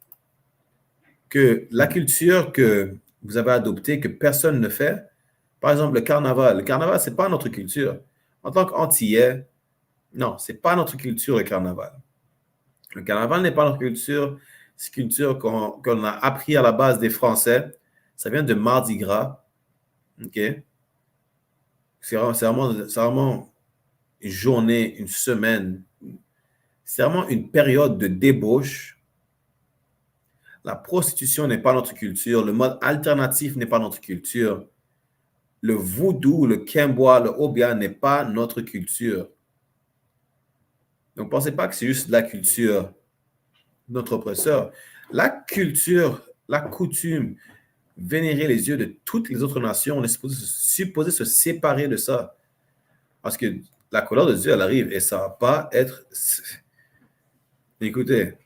que la culture que vous avez adoptée, que personne ne fait, par exemple le carnaval, ce n'est pas notre culture. En tant qu'Antillais, non, ce n'est pas notre culture le carnaval. Le carnaval n'est pas notre culture. C'est une culture qu'on a appris à la base des Français. Ça vient de Mardi Gras. OK? C'est vraiment une journée, une semaine. C'est vraiment une période de débauche. La prostitution n'est pas notre culture. Le mode alternatif n'est pas notre culture. Le voodoo, le kemboa, le obia n'est pas notre culture. Donc, ne pensez pas que c'est juste la culture notre oppresseur. La culture, la coutume, vénérer les yeux de toutes les autres nations, on est supposé se séparer de ça. Parce que la colère de Dieu, elle arrive et ça ne va pas être... Écoutez,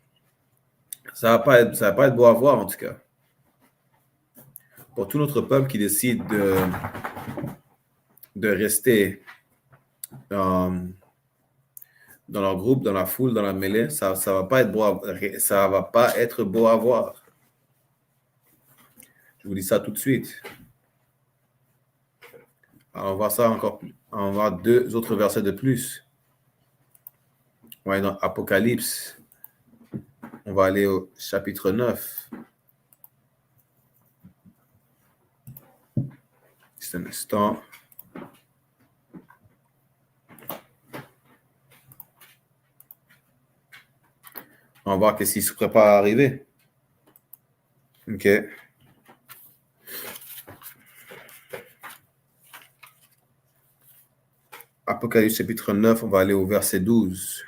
ça va pas être beau à voir en tout cas. Pour tout notre peuple qui décide de rester dans leur groupe, dans la foule, dans la mêlée, ça va pas être beau à voir. Je vous dis ça tout de suite. Alors, on va voir ça encore plus. On va voir deux autres versets de plus. On va aller dans Apocalypse. On va aller au chapitre 9. C'est un instant. On va voir qu'est-ce qui se prépare à arriver. OK. Apocalypse chapitre 9, on va aller au verset 12.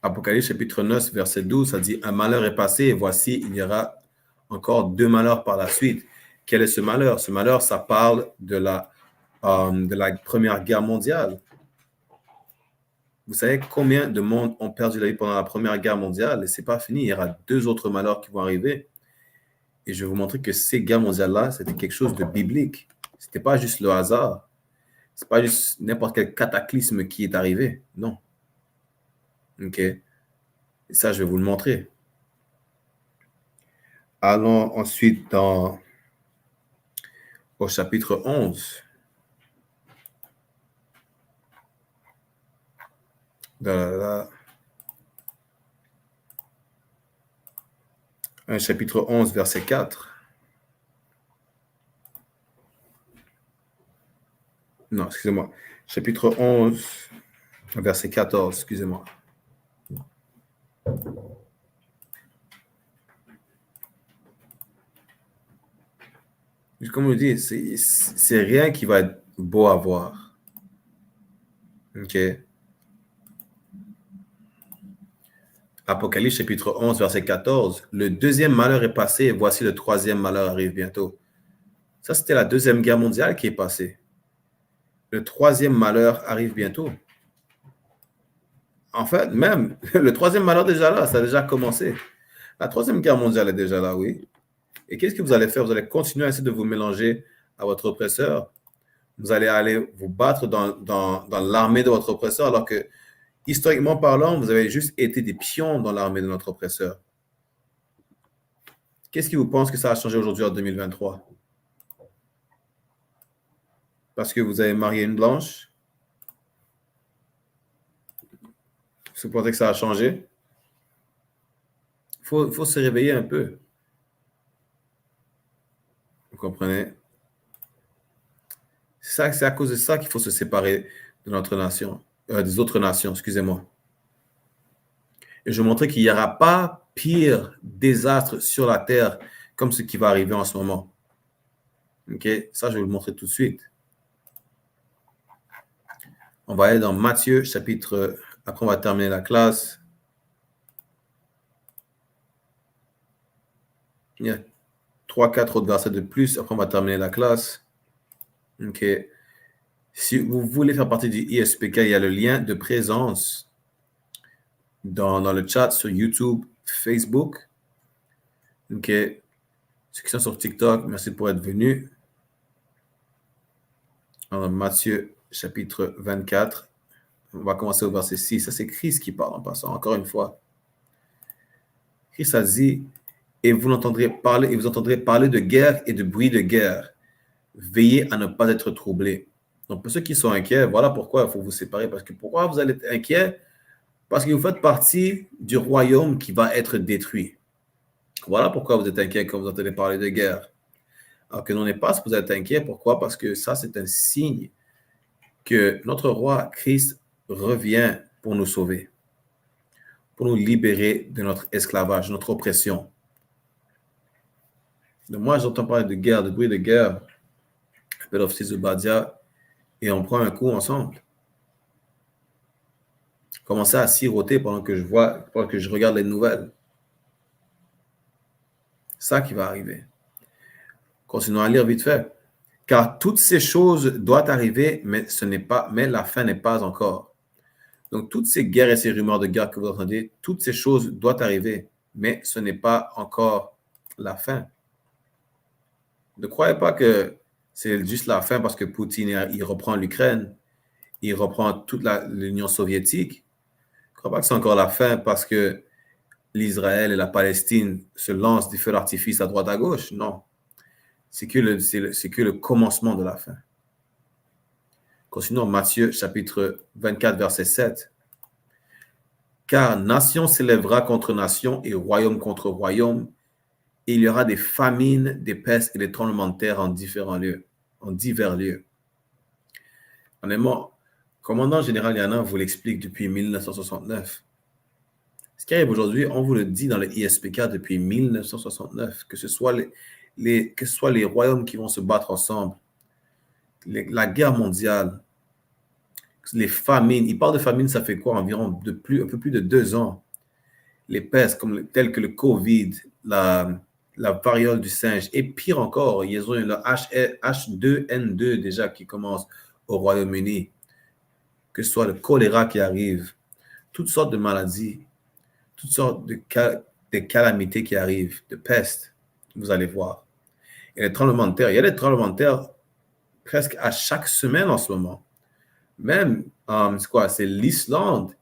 Apocalypse chapitre 9, verset 12, ça dit « Un malheur est passé et voici, il y aura encore deux malheurs par la suite. » Quel est ce malheur? Ce malheur, ça parle de la Première Guerre mondiale. Vous savez combien de monde ont perdu la vie pendant la Première Guerre mondiale? Et ce n'est pas fini. Il y aura deux autres malheurs qui vont arriver. Et je vais vous montrer que ces guerres mondiales-là, c'était quelque chose de biblique. Ce n'était pas juste le hasard. Ce n'est pas juste n'importe quel cataclysme qui est arrivé. Non. OK. Et ça, je vais vous le montrer. Allons ensuite au chapitre 11. Un chapitre 11, verset 4. Non, excusez-moi. Chapitre 11, verset 14, excusez-moi. comme je dis, c'est rien qui va être beau à voir. OK? Apocalypse chapitre 11, verset 14. Le deuxième malheur est passé et voici le troisième malheur arrive bientôt. Ça, c'était la Deuxième Guerre mondiale qui est passée. Le troisième malheur arrive bientôt. En fait, même, le troisième malheur est déjà là, ça a déjà commencé. La Troisième Guerre mondiale est déjà là, oui. Et qu'est-ce que vous allez faire? Vous allez continuer à essayer de vous mélanger à votre oppresseur. Vous allez aller vous battre dans l'armée de votre oppresseur, alors que, historiquement parlant, vous avez juste été des pions dans l'armée de notre oppresseur. Qu'est-ce qui vous pense que ça a changé aujourd'hui en 2023? Parce que vous avez marié une blanche? Vous pensez que ça a changé? Il faut se réveiller un peu. Vous comprenez? C'est à cause de ça qu'il faut se séparer de notre nation, des autres nations, excusez-moi. Et je vais montrer qu'il n'y aura pas pire désastre sur la terre comme ce qui va arriver en ce moment. OK? Ça, je vais vous le montrer tout de suite. On va aller dans Matthieu, chapitre... Après, on va terminer la classe. Il y a 3-4 autres versets de plus. Après, on va terminer la classe. OK. Si vous voulez faire partie du ISPK, il y a le lien de présence dans le chat sur YouTube, Facebook. OK. Ceux qui sont sur TikTok, merci pour être venus. Alors, Matthieu, chapitre 24. On va commencer au verset 6. Ça, c'est Christ qui parle en passant, encore une fois. Christ a dit, et vous entendrez parler de guerre et de bruit de guerre. Veillez à ne pas être troublés. Donc, pour ceux qui sont inquiets, voilà pourquoi il faut vous séparer. Parce que pourquoi vous allez être inquiets? Parce que vous faites partie du royaume qui va être détruit. Voilà pourquoi vous êtes inquiets quand vous entendez parler de guerre. Alors que non n'est pas ce que vous êtes inquiets. Pourquoi? Parce que ça, c'est un signe que notre roi Christ revient pour nous sauver, pour nous libérer de notre esclavage, notre oppression. Donc moi, j'entends parler de guerre, de bruit de guerre, appel officier de Badia, et on prend un coup ensemble. Commencez à siroter pendant que je regarde les nouvelles. C'est ça qui va arriver. Continuons à lire vite fait. Car toutes ces choses doivent arriver, mais la fin n'est pas encore. Donc, toutes ces guerres et ces rumeurs de guerre que vous entendez, toutes ces choses doivent arriver, mais ce n'est pas encore la fin. Ne croyez pas que c'est juste la fin parce que Poutine, il reprend l'Ukraine, il reprend toute l'Union soviétique. Ne croyez pas que c'est encore la fin parce que l'Israël et la Palestine se lancent des feux d'artifice à droite à gauche. Non. C'est que le commencement de la fin. Continuons Matthieu chapitre 24, verset 7. Car nation s'élèvera contre nation et royaume contre royaume, et il y aura des famines, des pestes et des tremblements de terre en divers lieux. Honnêtement, commandant général Yana vous l'explique depuis 1969. Ce qui arrive aujourd'hui, on vous le dit dans le ISPK depuis 1969, que ce soit les royaumes qui vont se battre ensemble, la guerre mondiale, les famines. Il parle de famine, ça fait quoi? Environ un peu plus de 2 ans. Les pestes telles que le COVID, la variole du singe, et pire encore, ils ont le H2N2 déjà qui commence au Royaume-Uni, que ce soit le choléra qui arrive, toutes sortes de maladies, toutes sortes de calamités qui arrivent, de pestes, vous allez voir. Et les tremblements de terre, il y a des tremblements de terre presque à chaque semaine en ce moment. Même, c'est l'Islande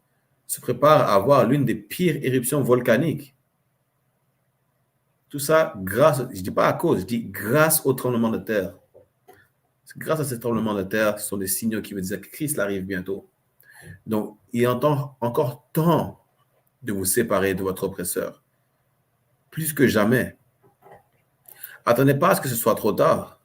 se prépare à avoir l'une des pires éruptions volcaniques. Tout ça grâce, je ne dis pas à cause, je dis grâce au tremblement de terre. Grâce à ces tremblements de terre, ce sont des signaux qui veulent dire que Christ arrive bientôt. Donc, il est encore temps de vous séparer de votre oppresseur. Plus que jamais. Attendez pas à ce que ce soit trop tard.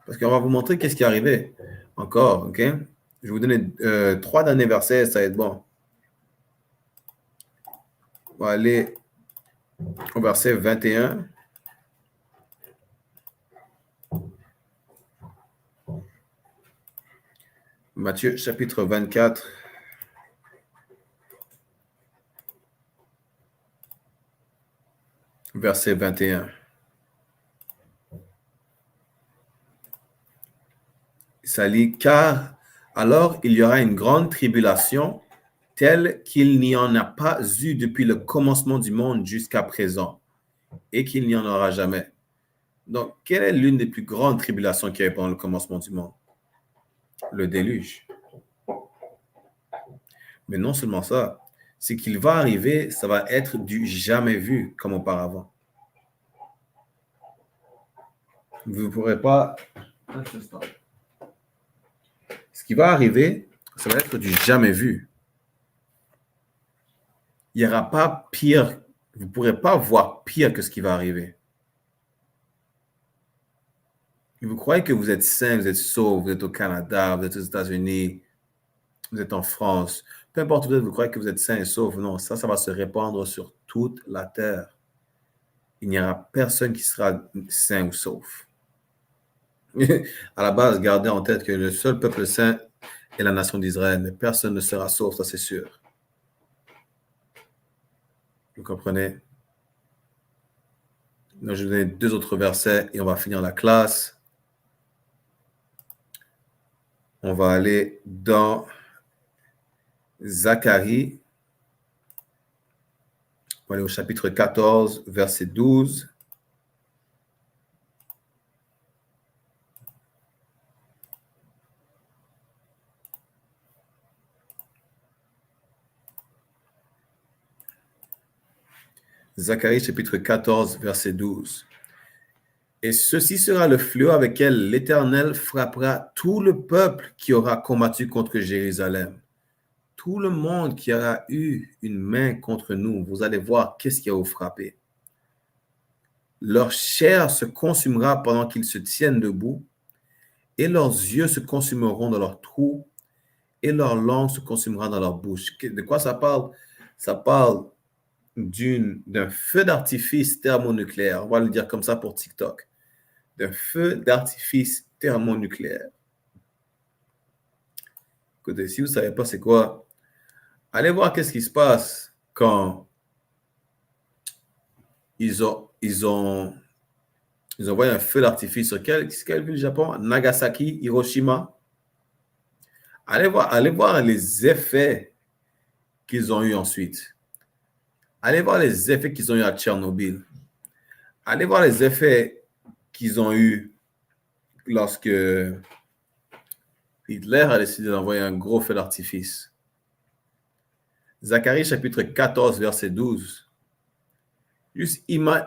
Parce qu'on va vous montrer qu'est-ce qui est arrivé. Encore, OK? Je vais vous donner 3 derniers versets, ça va être bon. On va aller au verset 21. Matthieu chapitre 24. Verset 21. Ça lit, car alors il y aura une grande tribulation telle qu'il n'y en a pas eu depuis le commencement du monde jusqu'à présent et qu'il n'y en aura jamais. Donc, quelle est l'une des plus grandes tribulations qu'il y a eu pendant le commencement du monde? Le déluge. Mais non seulement ça, ce qu'il va arriver, ça va être du jamais vu comme auparavant. Vous ne pourrez pas... Ce qui va arriver, ça va être du jamais vu. Il n'y aura pas pire, vous ne pourrez pas voir pire que ce qui va arriver. Et vous croyez que vous êtes sain, vous êtes sauf, vous êtes au Canada, vous êtes aux États-Unis, vous êtes en France, peu importe où vous croyez que vous êtes sain et sauf. Non, ça va se répandre sur toute la terre. Il n'y aura personne qui sera sain ou sauf. À la base, gardez en tête que le seul peuple saint est la nation d'Israël, mais personne ne sera sauf, ça c'est sûr. Vous comprenez? Donc, je vais vous donner 2 autres versets et on va finir la classe. On va aller dans Zacharie. On va aller au chapitre 14, verset 12. Zacharie chapitre 14, verset 12. Et ceci sera le fléau avec lequel l'Éternel frappera tout le peuple qui aura combattu contre Jérusalem. Tout le monde qui aura eu une main contre nous, vous allez voir qu'est-ce qui va vous frapper. Leur chair se consumera pendant qu'ils se tiennent debout, et leurs yeux se consumeront dans leurs trous, et leur langue se consumera dans leur bouche. De quoi ça parle? Ça parle d'un feu d'artifice thermonucléaire. On va le dire comme ça pour TikTok. D'un feu d'artifice thermonucléaire. Écoutez, si vous ne savez pas c'est quoi, allez voir qu'est-ce qui se passe quand ils ont envoyé un feu d'artifice sur quelle ville du Japon? Nagasaki, Hiroshima. Allez voir les effets qu'ils ont eu ensuite. Allez voir les effets qu'ils ont eu à Tchernobyl. Allez voir les effets qu'ils ont eu lorsque Hitler a décidé d'envoyer un gros feu d'artifice. Zacharie chapitre 14, verset 12. Juste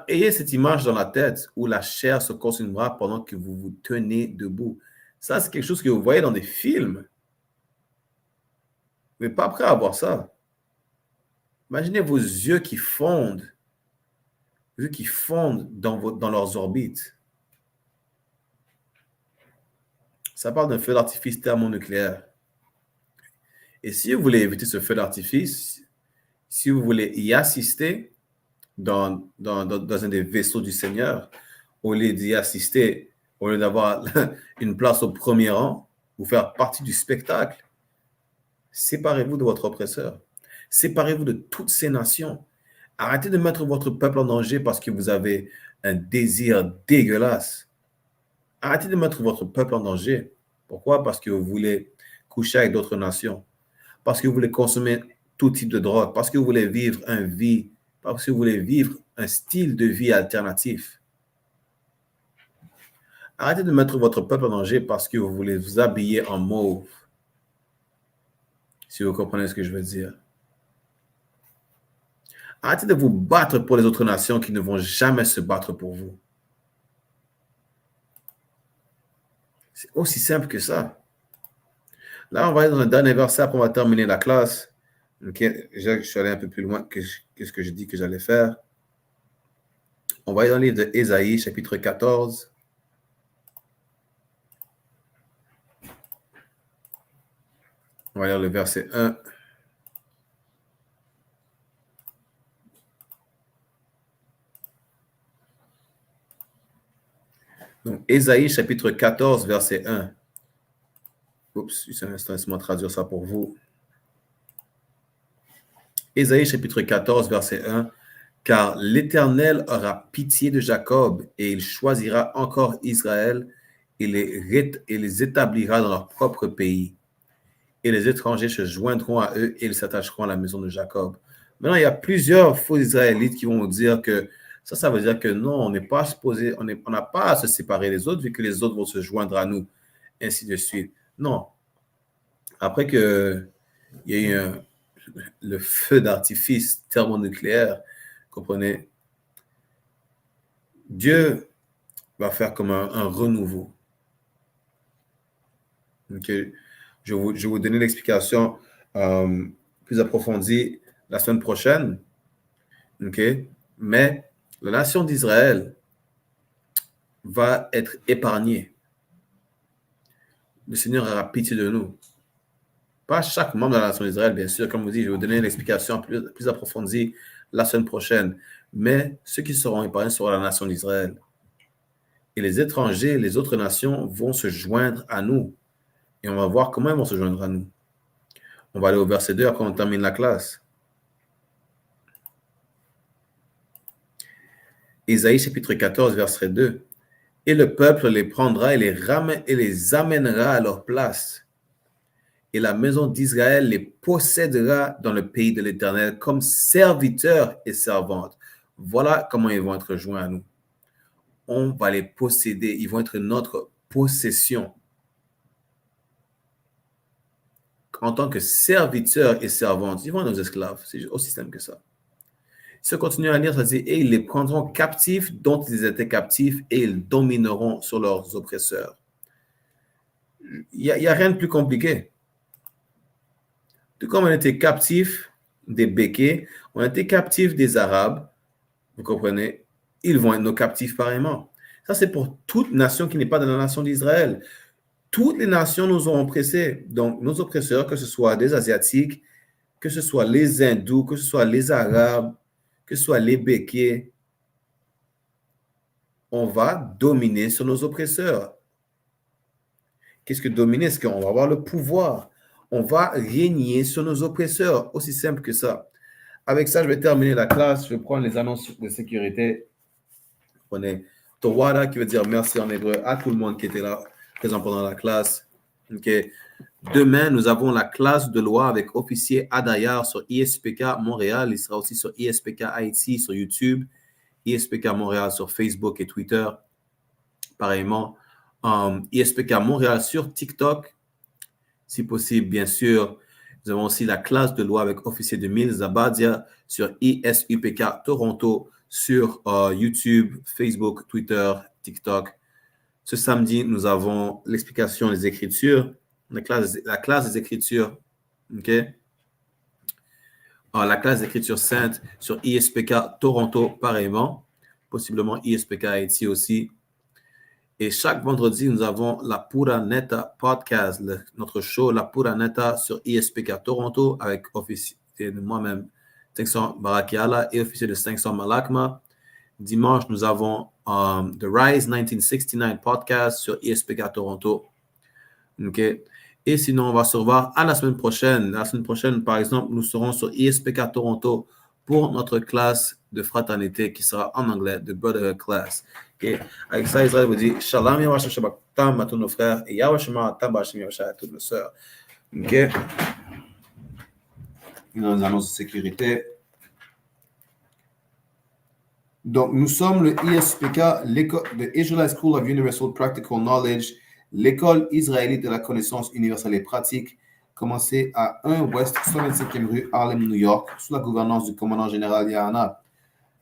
ayez cette image dans la tête où la chair se consumera pendant que vous vous tenez debout. Ça, c'est quelque chose que vous voyez dans des films. Vous n'êtes pas prêt à voir ça. Imaginez vos yeux qui fondent dans leurs orbites. Ça parle d'un feu d'artifice thermonucléaire. Et si vous voulez éviter ce feu d'artifice, si vous voulez y assister dans un des vaisseaux du Seigneur, au lieu d'y assister, au lieu d'avoir une place au premier rang, ou faire partie du spectacle, séparez-vous de votre oppresseur. Séparez-vous de toutes ces nations. Arrêtez de mettre votre peuple en danger parce que vous avez un désir dégueulasse. Arrêtez de mettre votre peuple en danger. Pourquoi? Parce que vous voulez coucher avec d'autres nations. Parce que vous voulez consommer tout type de drogue. Parce que vous voulez vivre parce que vous voulez vivre un style de vie alternatif. Arrêtez de mettre votre peuple en danger parce que vous voulez vous habiller en mauve. Si vous comprenez ce que je veux dire. Arrêtez de vous battre pour les autres nations qui ne vont jamais se battre pour vous. C'est aussi simple que ça. Là, on va aller dans le dernier verset, après on va terminer la classe. Okay. Je suis allé un peu plus loin que ce que j'ai dit que j'allais faire. On va aller dans le livre de Ésaïe, chapitre 14. On va lire le verset 1. Donc, Ésaïe, chapitre 14, verset 1. Oups, juste un instant, laissez-moi traduire ça pour vous. Ésaïe chapitre 14, verset 1. Car l'Éternel aura pitié de Jacob et il choisira encore Israël et les établira dans leur propre pays. Et les étrangers se joindront à eux et ils s'attacheront à la maison de Jacob. Maintenant, il y a plusieurs faux Israélites qui vont dire que ça veut dire que non, on n'est pas supposé, on n'a pas à se séparer des autres vu que les autres vont se joindre à nous, ainsi de suite. Non. Après qu'il y ait eu le feu d'artifice thermonucléaire, comprenez, Dieu va faire comme un renouveau. Okay. Je vais vous donner l'explication plus approfondie la semaine prochaine. Okay. Mais la nation d'Israël va être épargnée. Le Seigneur aura pitié de nous. Pas chaque membre de la nation d'Israël, bien sûr. Comme vous dites, je vais vous donner l'explication plus approfondie la semaine prochaine. Mais ceux qui seront épargnés seront la nation d'Israël. Et les étrangers, les autres nations vont se joindre à nous. Et on va voir comment ils vont se joindre à nous. On va aller au verset 2 après on termine la classe. Ésaïe chapitre 14, verset 2. Et le peuple les prendra et les amènera à leur place. Et la maison d'Israël les possédera dans le pays de l'Éternel comme serviteurs et servantes. Voilà comment ils vont être joints à nous. On va les posséder. Ils vont être notre possession. En tant que serviteurs et servantes, ils vont être nos esclaves. C'est aussi simple que ça. Si on continue à lire, ça dit, et ils les prendront captifs dont ils étaient captifs et ils domineront sur leurs oppresseurs. Il n'y a rien de plus compliqué. Tout comme on était captifs des Békés, on était captifs des Arabes, vous comprenez, ils vont être nos captifs pareillement. Ça, c'est pour toute nation qui n'est pas dans la nation d'Israël. Toutes les nations nous ont oppressés. Donc, nos oppresseurs, que ce soit des Asiatiques, que ce soit les Hindous, que ce soit les Arabes, que ce soit les Békés, on va dominer sur nos oppresseurs. Qu'est-ce que dominer? C'est qu'on va avoir le pouvoir. On va régner sur nos oppresseurs. Aussi simple que ça. Avec ça, je vais terminer la classe. Je vais prendre les annonces de sécurité. On est Towada qui veut dire merci en hébreu à tout le monde qui était là, présent pendant la classe. Okay. Demain, nous avons la classe de loi avec officier Adayar sur ISPK Montréal. Il sera aussi sur ISPK Haïti sur YouTube, ISPK Montréal sur Facebook et Twitter. Pareillement, ISPK Montréal sur TikTok. Si possible, bien sûr. Nous avons aussi la classe de loi avec officier de Mille Zabadia sur ISUPK Toronto sur YouTube, Facebook, Twitter, TikTok. Ce samedi, nous avons l'explication des Écritures, la classe des Écritures, OK? La classe des Écritures saintes sur ISPK Toronto, pareillement, possiblement ISPK Haïti aussi. Et chaque vendredi, nous avons la Pura Neta podcast, notre show La Pura Neta sur ISPK Toronto avec officier de moi-même, 500 Barakiala et officier de 500 Malakma. Dimanche, nous avons The Rise 1969 podcast sur ISPK Toronto. OK? Et sinon, on va se revoir à la semaine prochaine. La semaine prochaine, par exemple, nous serons sur ISPK Toronto pour notre classe de fraternité qui sera en anglais, The Brotherhood Class. Okay. Avec ça, Israël vous dit Shalom Yahweh Shabbat Tam à tous nos frères et Yahweh Shema Tam Bashim Yahweh à toutes nos sœurs. OK. Dans les annonces de sécurité. Donc, nous sommes le ISPK, the Israelite School of Universal Practical Knowledge, l'école israélite de la connaissance universelle et pratique, commencée à 1 West 125e rue Harlem, New York, sous la gouvernance du commandant général Yahana.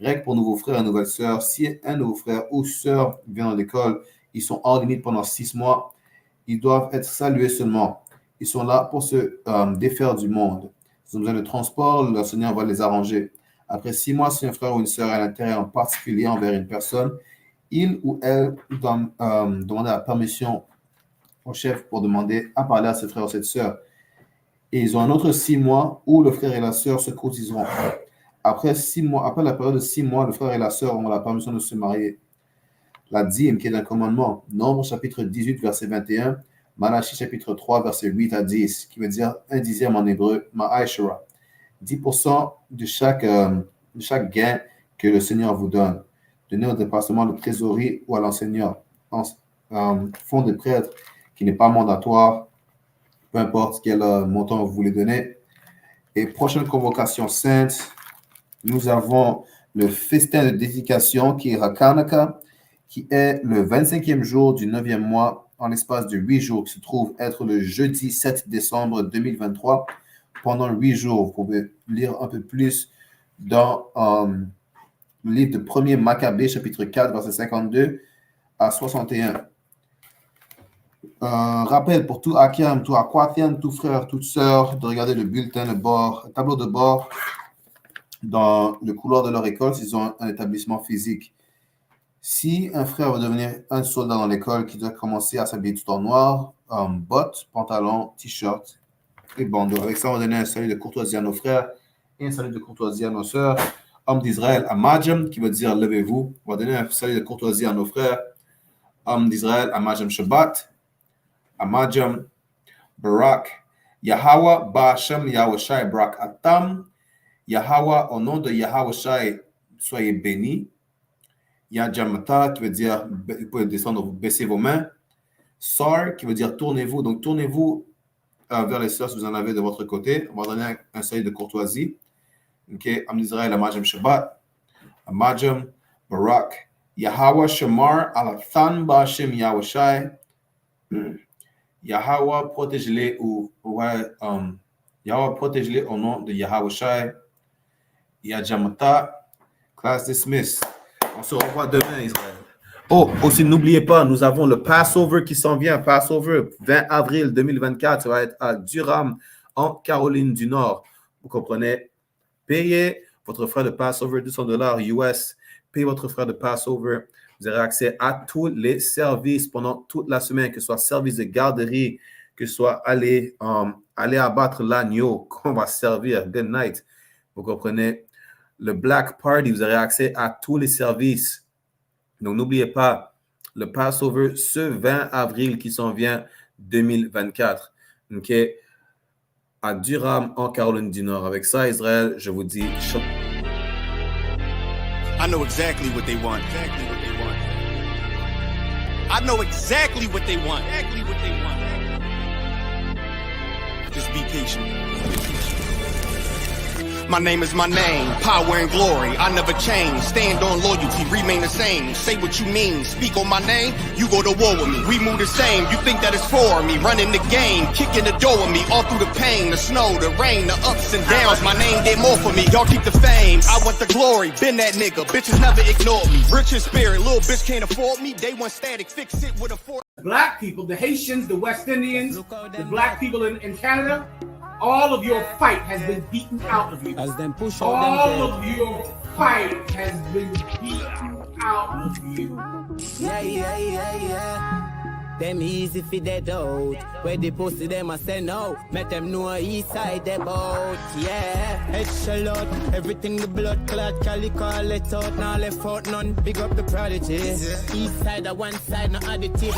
Règle pour nouveaux frères et nouvelles sœurs, si un nouveau frère ou sœur vient dans l'école, ils sont hors limite pendant 6 mois. Ils doivent être salués seulement. Ils sont là pour se défaire du monde. Ils ont besoin de transport, le Seigneur va les arranger. Après 6 mois, si un frère ou une sœur a un intérêt en particulier envers une personne, il ou elle doit demander la permission au chef pour demander à parler à ce frère ou cette sœur. Et ils ont un autre 6 mois où le frère et la sœur se cotiseront. Après la période de 6 mois, le frère et la sœur auront la permission de se marier. La dîme qui est un commandement, Nombre chapitre 18, verset 21, Malachie chapitre 3, verset 8 à 10, qui veut dire 1/10 en hébreu, Ma'ashara. 10% de chaque gain que le Seigneur vous donne. Donnez au département de trésorerie ou à l'enseignant. Fonds de prêtre qui n'est pas mandatoire, peu importe quel montant vous voulez donner. Et prochaine convocation sainte, nous avons le festin de dédication qui est Hakanaka, qui est le 25e jour du 9e mois en l'espace de 8 jours, qui se trouve être le jeudi 7 décembre 2023. Pendant 8 jours, vous pouvez lire un peu plus dans le livre de 1er Maccabée, chapitre 4, verset 52 à 61. Rappel pour tout Akiam, tout Aquathian, tout frère, toute sœur, de regarder le bulletin de bord, le tableau de bord dans le couloir de leur école s'ils ont un établissement physique. Si un frère veut devenir un soldat dans l'école qui doit commencer à s'habiller tout en noir, bottes, pantalon, t-shirt et bandeau. Avec ça, on va donner un salut de courtoisie à nos frères et un salut de courtoisie à nos sœurs. Homme d'Israël, Amajam, qui veut dire levez-vous. On va donner un salut de courtoisie à nos frères. Homme d'Israël, Amajam Shabbat. Amajam, Barak, Yahweh, Ba'ashem, Yahushai, Barak Atam, Yahweh, au nom de Yahushai, soyez bénis. Yajamata, qui veut dire, vous pouvez descendre, vous baissez vos mains. Sar, qui veut dire tournez-vous. Donc, tournez-vous vers les sœurs si vous en avez de votre côté. On va donner un salut de courtoisie. Ok, Am d'Israël, Amajam Shabbat, Amajam, Barak, Yahweh, Shamar, Alathan, Ba'ashem, Yahushai. Yahweh, protège-les Yahweh, protège-les au nom de Yahushai. Yajamata, class dismissed. On se revoit demain, Israël. Oh, aussi, n'oubliez pas, nous avons le Passover qui s'en vient. Passover, 20 avril 2024. Ça va être à Durham, en Caroline du Nord. Vous comprenez? Payez votre frais de Passover, $200 US. Payez votre frais de Passover. Vous aurez accès à tous les services pendant toute la semaine, que ce soit service de garderie, que ce soit aller abattre l'agneau qu'on va servir. Good night. Vous comprenez? Le Black Party, vous aurez accès à tous les services. Donc, n'oubliez pas le Passover ce 20 avril qui s'en vient 2024. OK? À Durham, en Caroline du Nord. Avec ça, Israël, je vous dis... I know exactly what they want. Exactly what they want. I know exactly what they want. Exactly what they want. Just be patient. My name is my name, power and glory, I never change. Stand on loyalty, remain the same. Say what you mean, speak on my name, you go to war with me. We move the same, you think that it's for me. Running the game, kicking the door with me. All through the pain, the snow, the rain, the ups and downs. My name get more for me, y'all keep the fame. I want the glory, been that nigga, bitches never ignored me. Rich in spirit, little bitch can't afford me. They want static, fix it with a force. Black people, the Haitians, the West Indians, the black people in Canada, all of your fight has been beaten out of you. As them push all out of your fight has been beaten out of you. Yeah. Them easy fi dead out. Where they posted them I say no. Make them know east side they bout. Yeah. Echelon. Everything the blood clot. Calico let out. Now left out none. Big up the prodigy. East side the one side. No additive.